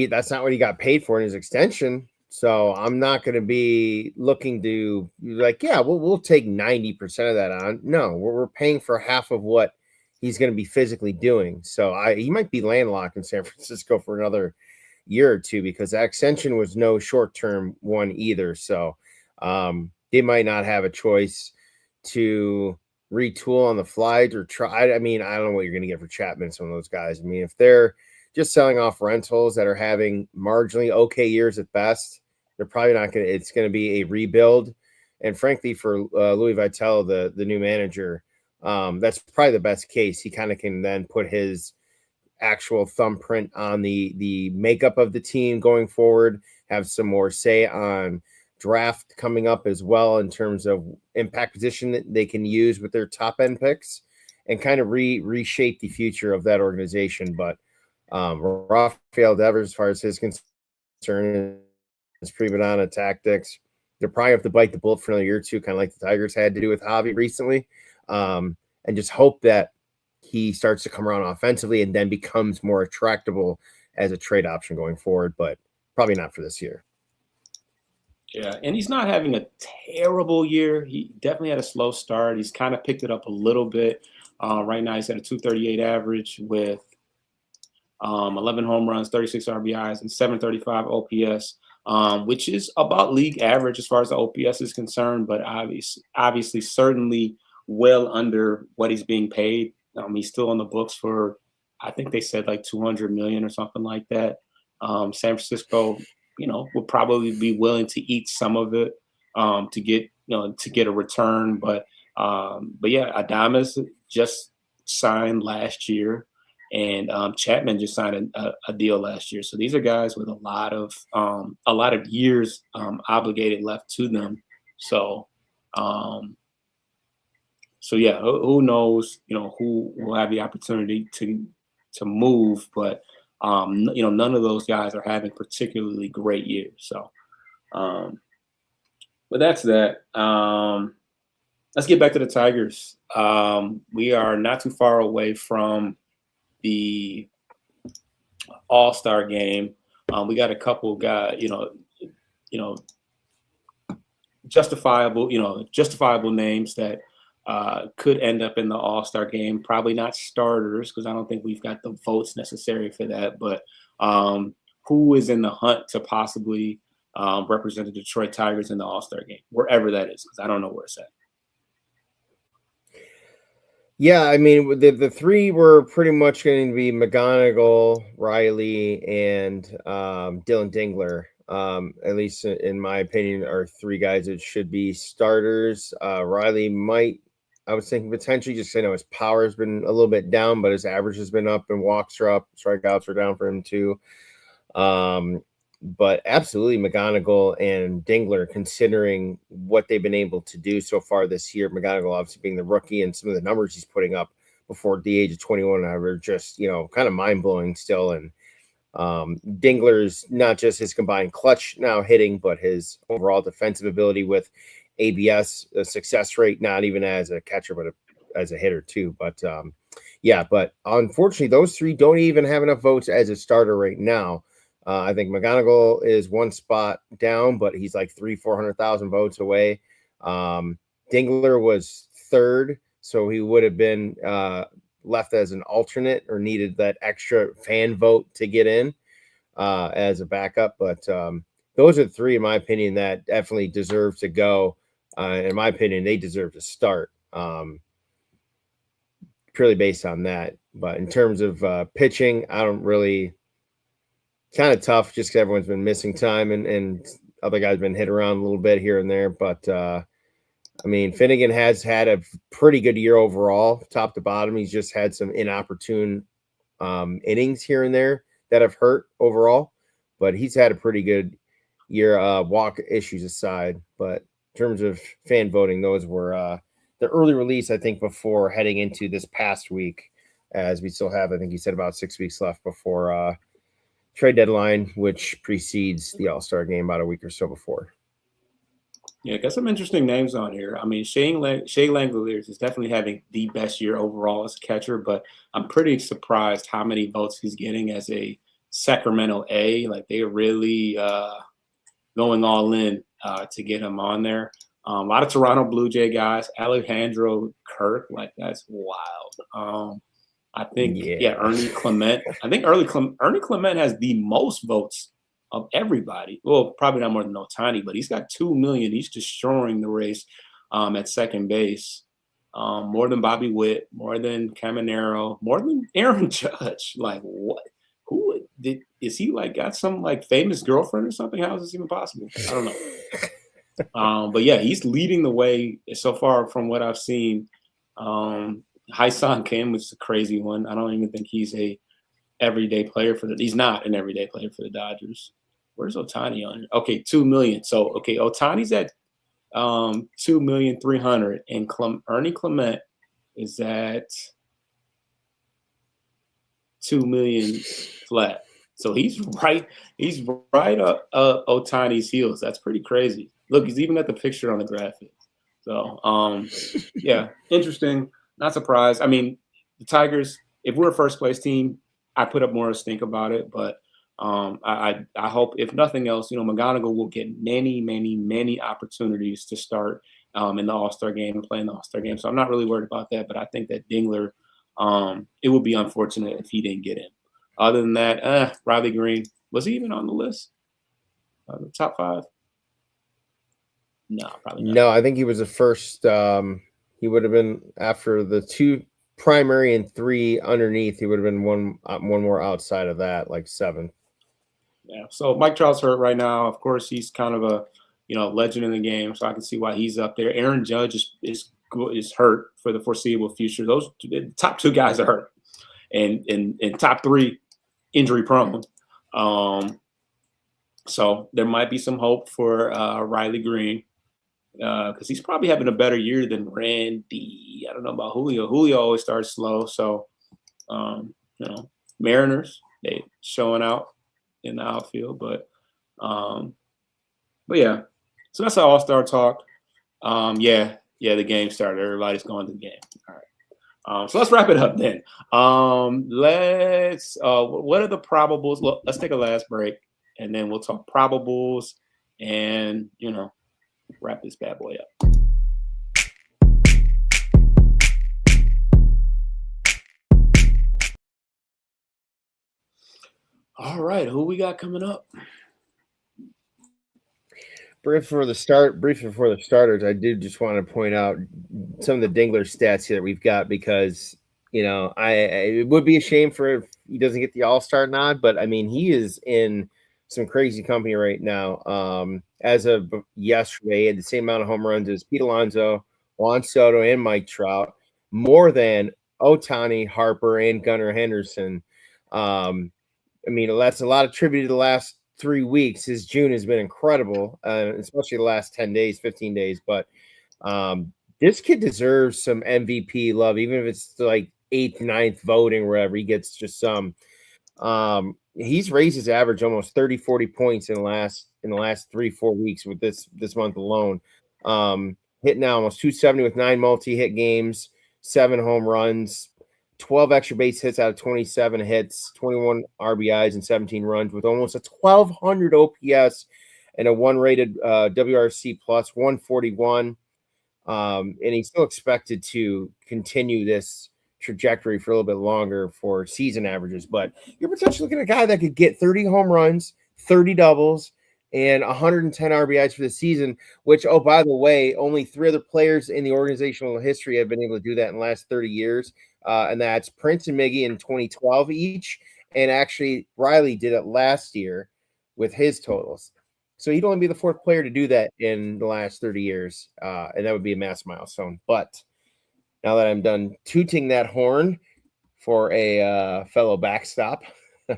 that's not what he got paid for in his extension. So I'm not going to be looking to we'll take 90% of that on. No, we're paying for half of what he's going to be physically doing. So he might be landlocked in San Francisco for another year or two, because that extension was no short-term one either. So they might not have a choice to retool on the fly or try. I mean, I don't know what you're going to get for Chapman, some of those guys. I mean, if they're just selling off rentals that are having marginally okay years at best, they're probably not going to, it's going to be a rebuild. And frankly, for Louis Vitale, the new manager, that's probably the best case. He kind of can then put his actual thumbprint on the makeup of the team going forward, have some more say on draft coming up as well in terms of impact position that they can use with their top end picks, and kind of reshape the future of that organization. But Rafael Devers, as far as his concern, is prima donna tactics. They're probably have to bite the bullet for another year or two, kind of like the Tigers had to do with Javi recently, and just hope that he starts to come around offensively and then becomes more attractable as a trade option going forward, but probably not for this year. Yeah, and he's not having a terrible year. He definitely had a slow start. He's kind of picked it up a little bit. Right now he's at a 238 average with 11 home runs, 36 RBIs, and 735 OPS, which is about league average as far as the OPS is concerned, but obviously certainly well under what he's being paid. He's still on the books for, I think they said like $200 million or something like that. San Francisco, will probably be willing to eat some of it to get a return. But yeah, Adames just signed last year, and Chapman just signed a deal last year. So these are guys with a lot of years obligated left to them. So yeah, who knows? Who will have the opportunity to move, but none of those guys are having particularly great years. So, but that's that. Let's get back to the Tigers. We are not too far away from the All-Star game. We got a couple guys, justifiable names that could end up in the All-Star game. Probably not starters, because I don't think we've got the votes necessary for that. But who is in the hunt to possibly represent the Detroit Tigers in the All-Star game, wherever that is, because I don't know where it's at. Yeah, I mean, the three were pretty much going to be McGonigal, Riley, and Dylan Dingler. At least in my opinion, are three guys that should be starters. Riley I was thinking potentially, just his power has been a little bit down, but his average has been up and walks are up, strikeouts are down for him too. But absolutely McGonigal and Dingler, considering what they've been able to do so far this year. McGonigal obviously being the rookie, and some of the numbers he's putting up before the age of 21 are just, kind of mind-blowing still. And Dingler's not just his combined clutch now hitting, but his overall defensive ability with ABS, a success rate, not even as a catcher, but as a hitter too. But but unfortunately, those three don't even have enough votes as a starter right now. I think McGonigal is one spot down, but he's like 400,000 votes away. Dingler was third, so he would have been left as an alternate or needed that extra fan vote to get in as a backup. But those are three, in my opinion, that definitely deserve to go. In my opinion, they deserve to start. Purely based on that. But in terms of pitching, I don't really. Kind of tough just because everyone's been missing time and other guys been hit around a little bit here and there. But I mean, Finnegan has had a pretty good year overall, top to bottom. He's just had some inopportune innings here and there that have hurt overall, but he's had a pretty good year, walk issues aside. But in terms of fan voting, those were the early release, I think, before heading into this past week, as we still have, I think you said about 6 weeks left before trade deadline, which precedes the All-Star game about a week or so before. Yeah, got some interesting names on here. I mean, Shea Langeliers is definitely having the best year overall as a catcher, but I'm pretty surprised how many votes he's getting as a Sacramento A. Like, they are really going all in to get him on there. A lot of Toronto Blue Jay guys. Alejandro Kirk, like, that's wild. I think, Ernie Clement. I think Ernie Clement has the most votes of everybody. Well, probably not more than Ohtani, but he's got 2 million. He's destroying the race at second base. More than Bobby Witt, more than Caminero, more than Aaron Judge. Like, what? Is he like got some like famous girlfriend or something? How is this even possible? I don't know. But yeah, he's leading the way so far from what I've seen. Hyun Kim was a crazy one. I don't even think he's a everyday player he's not an everyday player for the Dodgers. Where's Ohtani on here? Okay, 2 million. So Ohtani's at 2,300,000, and Ernie Clement is at 2 million flat. So he's right up Ohtani's heels. That's pretty crazy. Look, he's even got the picture on the graphic. So yeah, interesting. Not surprised. I mean, the Tigers, if we're a first place team, I put up more stink about it. But I hope, if nothing else, McGonigal will get many, many, many opportunities to start in the All-Star game and play in the All-Star game. So I'm not really worried about that. But I think that Dingler, it would be unfortunate if he didn't get in. Other than that, Riley Green, was he even on the list? The top 5? No, probably not. No, I think he was the first. He would have been after the 2 primary and 3 underneath. He would have been one more outside of that, like 7. Yeah. So Mike Trout's hurt right now. Of course, he's kind of a legend in the game, so I can see why he's up there. Aaron Judge is hurt for the foreseeable future. Those top 2 guys are hurt, and top 3 injury prone. So there might be some hope for Riley Green. Because he's probably having a better year than Randy. I don't know about Julio. Julio always starts slow. So, Mariners, they showing out in the outfield. But yeah. So that's our All-Star talk. The game started. Everybody's going to the game. All right. So let's wrap it up then. What are the probables? Look, let's take a last break, and then we'll talk probables and, wrap this bad boy up. All right, who we got coming up? Briefly before the starters, I did just want to point out some of the Dingler stats here that we've got, because it would be a shame if he doesn't get the All-Star nod, but I mean, he is in some crazy company right now. As of yesterday, he had the same amount of home runs as Pete Alonso, Juan Soto, and Mike Trout, more than Ohtani, Harper, and Gunnar Henderson. I mean, that's a lot attributed to the last 3 weeks. His June has been incredible, especially the last 10 days, 15 days. But this kid deserves some MVP love, even if it's like 8th, 9th voting, wherever he gets just some. He's raised his average almost 30, 40 points in the last 3-4 weeks with this month alone. Hitting now almost 270 with 9 multi-hit games, 7 home runs, 12 extra base hits out of 27 hits, 21 RBIs, and 17 runs, with almost a 1,200 OPS and a 1-rated WRC plus 141. And he's still expected to continue this trajectory for a little bit longer for season averages. But you're potentially looking at a guy that could get 30 home runs, 30 doubles, and 110 RBIs for the season, which, oh, by the way, only 3 other players in the organizational history have been able to do that in the last 30 years. And that's Prince and Miggy in 2012 each. And actually, Riley did it last year with his totals. So he'd only be the 4th player to do that in the last 30 years. And that would be a massive milestone. But now that I'm done tooting that horn for a fellow backstop, they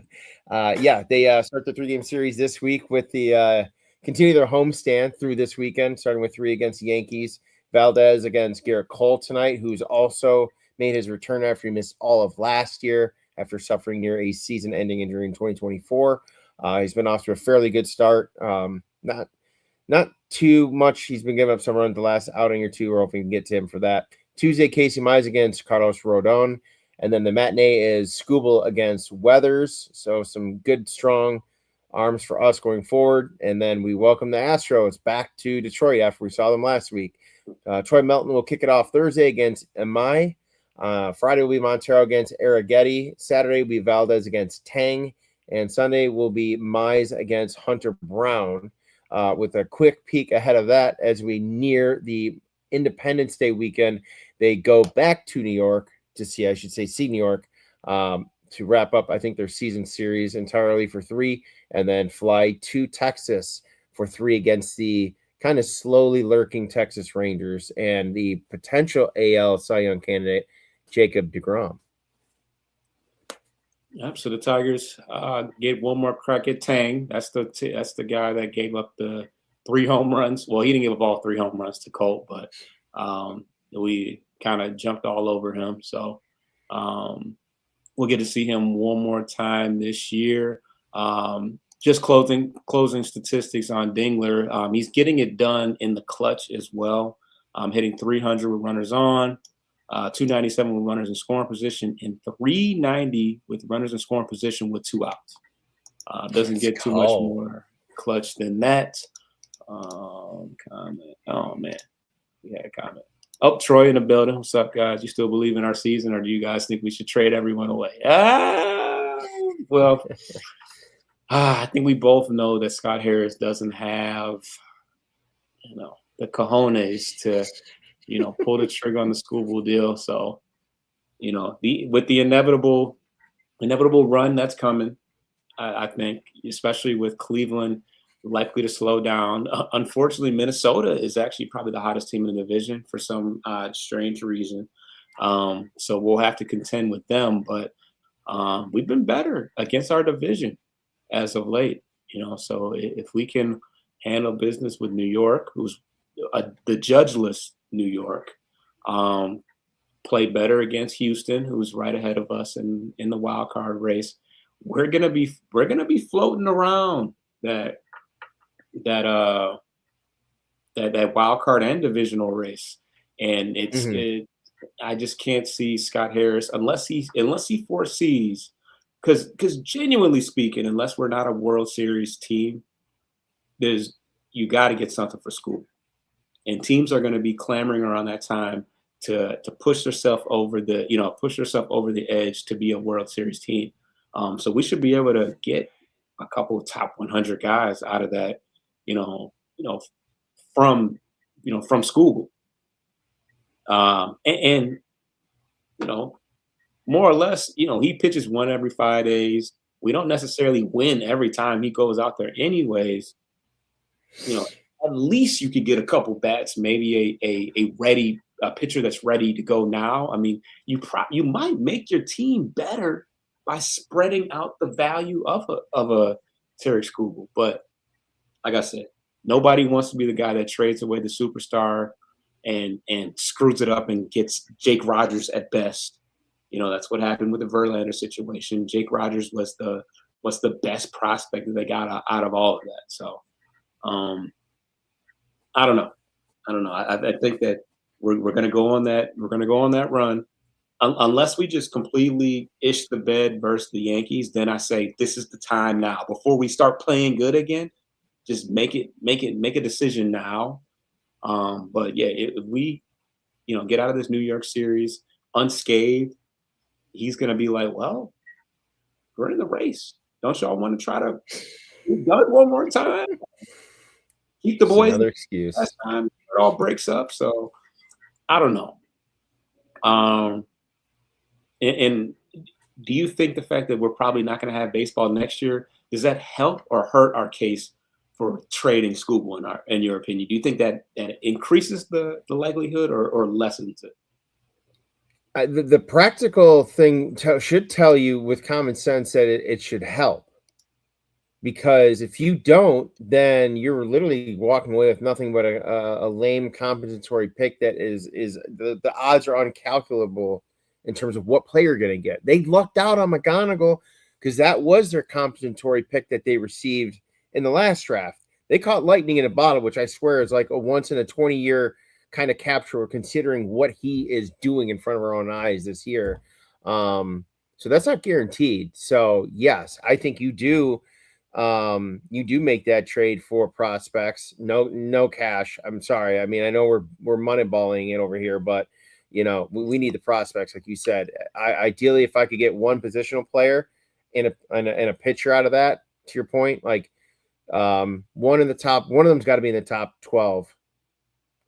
start the 3-game series this week with the continue their homestand through this weekend, starting with 3 against the Yankees. Valdez against Garrett Cole tonight, who's also made his return after he missed all of last year after suffering near a season-ending injury in 2024. He's been off to a fairly good start. Not too much. He's been giving up some runs the last outing or two. We're hoping we can get to him for that. Tuesday, Casey Mize against Carlos Rodon. And then the matinee is Skubal against Weathers. So some good, strong arms for us going forward. And then we welcome the Astros back to Detroit after we saw them last week. Troy Melton will kick it off Thursday against Amai. Friday will be Montero against Arrighetti. Saturday will be Valdez against Tang. And Sunday will be Mize against Hunter Brown. With a quick peek ahead of that, as we near the Independence Day weekend, they go back to New York to see New York to wrap up, I think, their season series entirely for 3, and then fly to Texas for 3 against the kind of slowly lurking Texas Rangers and the potential AL Cy Young candidate, Jacob deGrom. Yep. So the Tigers get one more crack at Tang. That's the guy that gave up the 3 home runs. Well, he didn't give up all 3 home runs to Colt, but we kind of jumped all over him. So we'll get to see him one more time this year. Just closing statistics on Dingler. He's getting it done in the clutch as well. Hitting 300 with runners on. 297 with runners in scoring position, and 390 with runners in scoring position with 2 outs. Doesn't get too much more clutch than that. Comment. Oh, man. We had a comment. Oh, Troy in the building. What's up, guys? You still believe in our season, or do you guys think we should trade everyone away? Well, I think we both know that Scott Harris doesn't have, the cojones to – pull the trigger on the Skubal deal. So, with the inevitable run that's coming, I think, especially with Cleveland likely to slow down. Unfortunately, Minnesota is actually probably the hottest team in the division for some strange reason. So we'll have to contend with them. But we've been better against our division as of late. So if we can handle business with New York, who's the judgeless New York, play better against Houston, who's right ahead of us in the wild card race, we're gonna be floating around that wild card and divisional race. And I just can't see Scott Harris unless he foresees, because genuinely speaking, unless we're not a World Series team, you got to get something for school. And teams are going to be clamoring around that time to push themselves over the edge to be a World Series team. So we should be able to get a couple of top 100 guys out of that, from school. And more or less, he pitches 1 every 5 days. We don't necessarily win every time he goes out there anyways. At least you could get a couple bats, maybe a pitcher that's ready to go now. I mean, you might make your team better by spreading out the value of a Terry Skubal. But like I said, nobody wants to be the guy that trades away the superstar and screws it up and gets Jake Rogers at best. That's what happened with the Verlander situation. Jake Rogers was the best prospect that they got out of all of that. So, I don't know. I think that we're going to go on that. We're going to go on that run, unless we just completely ish the bed versus the Yankees. Then I say this is the time now, before we start playing good again. Just make a decision now. But yeah, if we, get out of this New York series unscathed, he's going to be like, well, we're in the race. Don't y'all want to try to We've done it one more time. Keep the Just boys another excuse. last time. It all breaks up. So I don't know. And do you think the fact that we're probably not going to have baseball next year, does that help or hurt our case for trading Schuylkill in your opinion? Do you think that increases the likelihood or lessens it? The practical thing should tell you with common sense that it should help, because if you don't, then you're literally walking away with nothing but a lame compensatory pick that is the odds are uncalculable in terms of what player you're going to get. They lucked out on McGonigal because that was their compensatory pick that they received in the last draft. They caught lightning in a bottle, which I swear is like a once in a 20-year kind of capture, considering what he is doing in front of our own eyes this year. So that's not guaranteed. So yes, I think you do make that trade for prospects. No cash. I'm sorry. I mean, I know we're moneyballing it over here, but we need the prospects, like you said. Ideally, if I could get one positional player and a pitcher out of that, to your point, like one of them's got to be in the top 12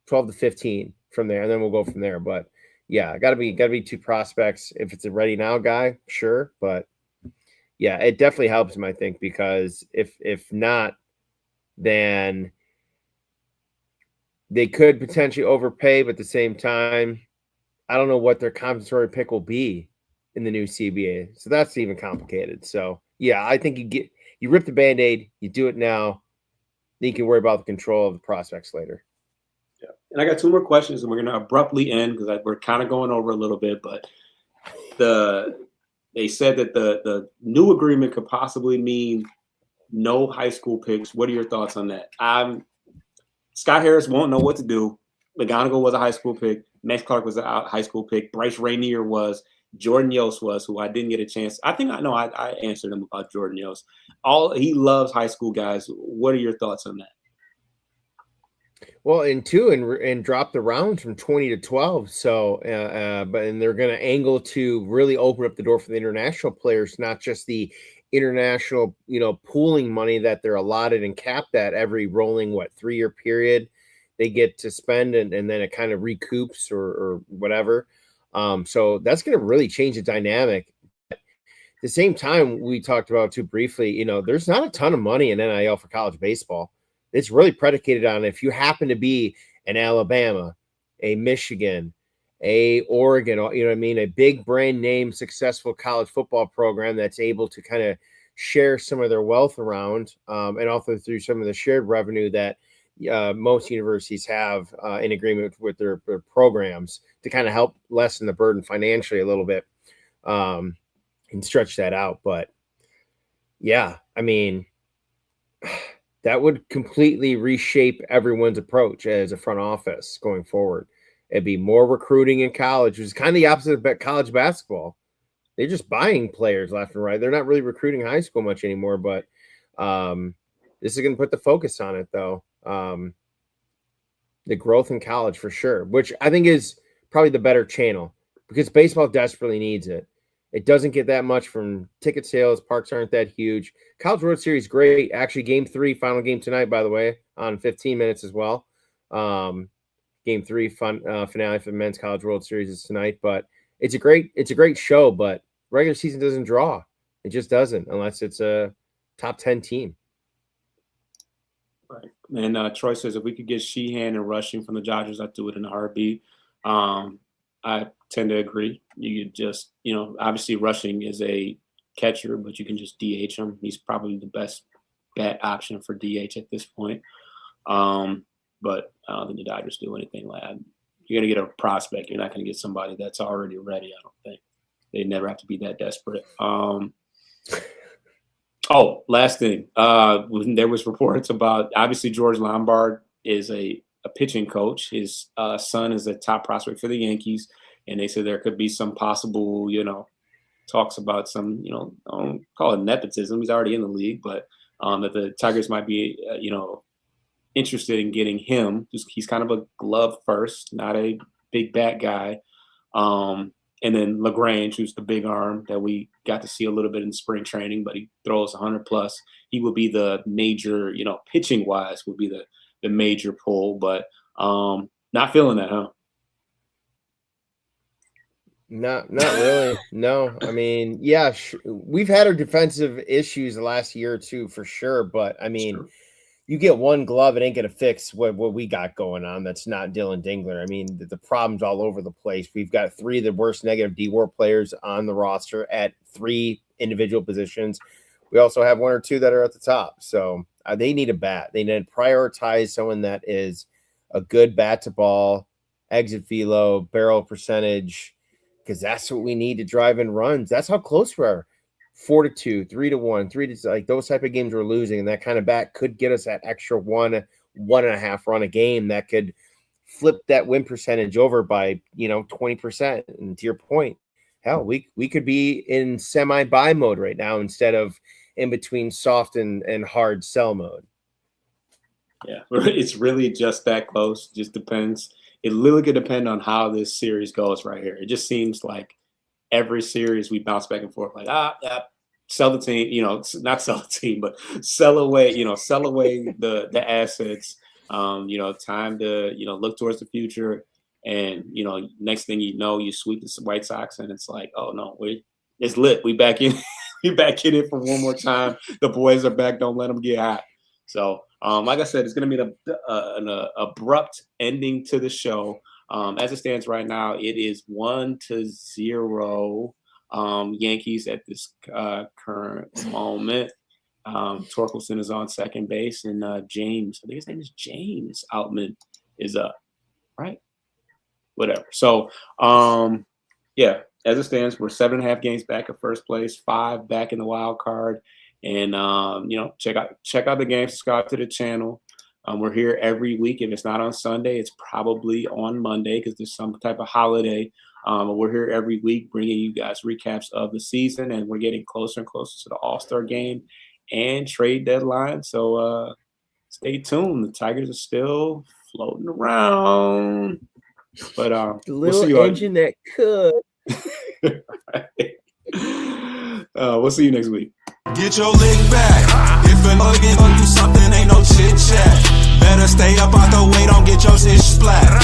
to 15 from there, and then we'll go from there. But yeah, gotta be two prospects. If it's a ready now guy, sure, but yeah, it definitely helps him, I think, because if not, then they could potentially overpay, but at the same time, I don't know what their compensatory pick will be in the new CBA. So that's even complicated. So yeah, I think you rip the Band-Aid, you do it now, then you can worry about the control of the prospects later. Yeah. And I got two more questions, and we're going to abruptly end because we're kind of going over a little bit, but they said that the new agreement could possibly mean no high school picks. What are your thoughts on that? Scott Harris won't know what to do. McGonigal was a high school pick. Max Clark was a high school pick. Bryce Rainier was. Jordan Yost was, who I didn't get a chance. I think I answered him about Jordan Yost. He loves high school guys. What are your thoughts on that? Well, and drop the rounds from 20 to 12. So, and they're going to angle to really open up the door for the international players, not just the international, pooling money that they're allotted and capped at every rolling 3-year period they get to spend, and then it kind of recoups or whatever. So that's going to really change the dynamic. At the same time, we talked about too briefly, there's not a ton of money in NIL for college baseball. It's really predicated on if you happen to be an Alabama, a Michigan, a Oregon, a big brand name, successful college football program that's able to kind of share some of their wealth around, and also through some of the shared revenue that most universities have in agreement with their programs to kind of help lessen the burden financially a little bit, and stretch that out. But yeah, I mean, that would completely reshape everyone's approach as a front office going forward. It'd be more recruiting in college, which is kind of the opposite of college basketball. They're just buying players left and right. They're not really recruiting high school much anymore, but this is going to put the focus on it, though. The growth in college for sure, which I think is probably the better channel because baseball desperately needs it. It doesn't get that much from ticket sales. Parks aren't that huge. College World Series, great. Actually, Game 3, final game tonight, by the way, on 15 minutes as well. Game 3 finale for the Men's College World Series is tonight. But it's a great show, but regular season doesn't draw. It just doesn't unless it's a top 10 team. Right. And Troy says if we could get Sheehan and Rushing from the Dodgers, I'd do it in a heartbeat. I tend to agree. You could just, obviously Rushing is a catcher, but you can just DH him. He's probably the best bat option for DH at this point. But I don't think the Dodgers do anything like that. You're going to get a prospect. You're not going to get somebody that's already ready, I don't think. They never have to be that desperate. Last thing. There was reports about, obviously, George Lombard is a pitching coach. His son is a top prospect for the Yankees, and they said there could be some possible, talks about some, I don't call it nepotism. He's already in the league, but that the Tigers might be, interested in getting him. He's kind of a glove first, not a big bat guy. And then LaGrange, who's the big arm that we got to see a little bit in spring training, but he throws 100 plus. He would be the major, pitching wise would be the major pull, but not feeling that, huh? Not really. No, I mean, yeah, we've had our defensive issues the last year or two for sure, but I mean, sure. You get one glove, it ain't gonna fix what we got going on. That's not Dylan Dingler. I mean, the problem's all over the place. We've got 3 of the worst negative D-WAR players on the roster at 3 individual positions. We also have 1 or 2 that are at the top. So they need a bat. They need to prioritize someone that is a good bat to ball, exit velo, barrel percentage, because that's what we need to drive in runs. That's how close we are. 4-2, 3-1, 3-2, like those type of games we're losing, and that kind of bat could get us that extra 1.5 run a game that could flip that win percentage over by 20%. And to your point, hell, we could be in semi-buy mode right now instead of in between soft and hard sell mode. Yeah, it's really just that close. Just depends. It literally could depend on how this series goes right here. It just seems like every series we bounce back and forth, like sell the team, not sell the team, but sell away the assets. Time to look towards the future, and next thing you know, you sweep the White Sox, and it's like, oh no, it's lit. We back in, it for one more time. The boys are back. Don't let them get hot. So, like I said, it's going to be an abrupt ending to the show. As it stands right now, it is 1-0 Yankees at this current moment. Torkelson is on second base, and James, I think his name is James Outman, is up, right? Whatever. So, yeah, as it stands, we're 7.5 games back at first place, 5 back in the wild card. And, check out the game, subscribe to the channel. We're here every week. If it's not on Sunday, it's probably on Monday because there's some type of holiday. We're here every week bringing you guys recaps of the season, and we're getting closer and closer to the All-Star game and trade deadline. So stay tuned. The Tigers are still floating around. But the little engine that could. We'll see you next week. Get your lick back. If a nigga do something, ain't no chit chat. Better stay up out the way, don't get your shit splat.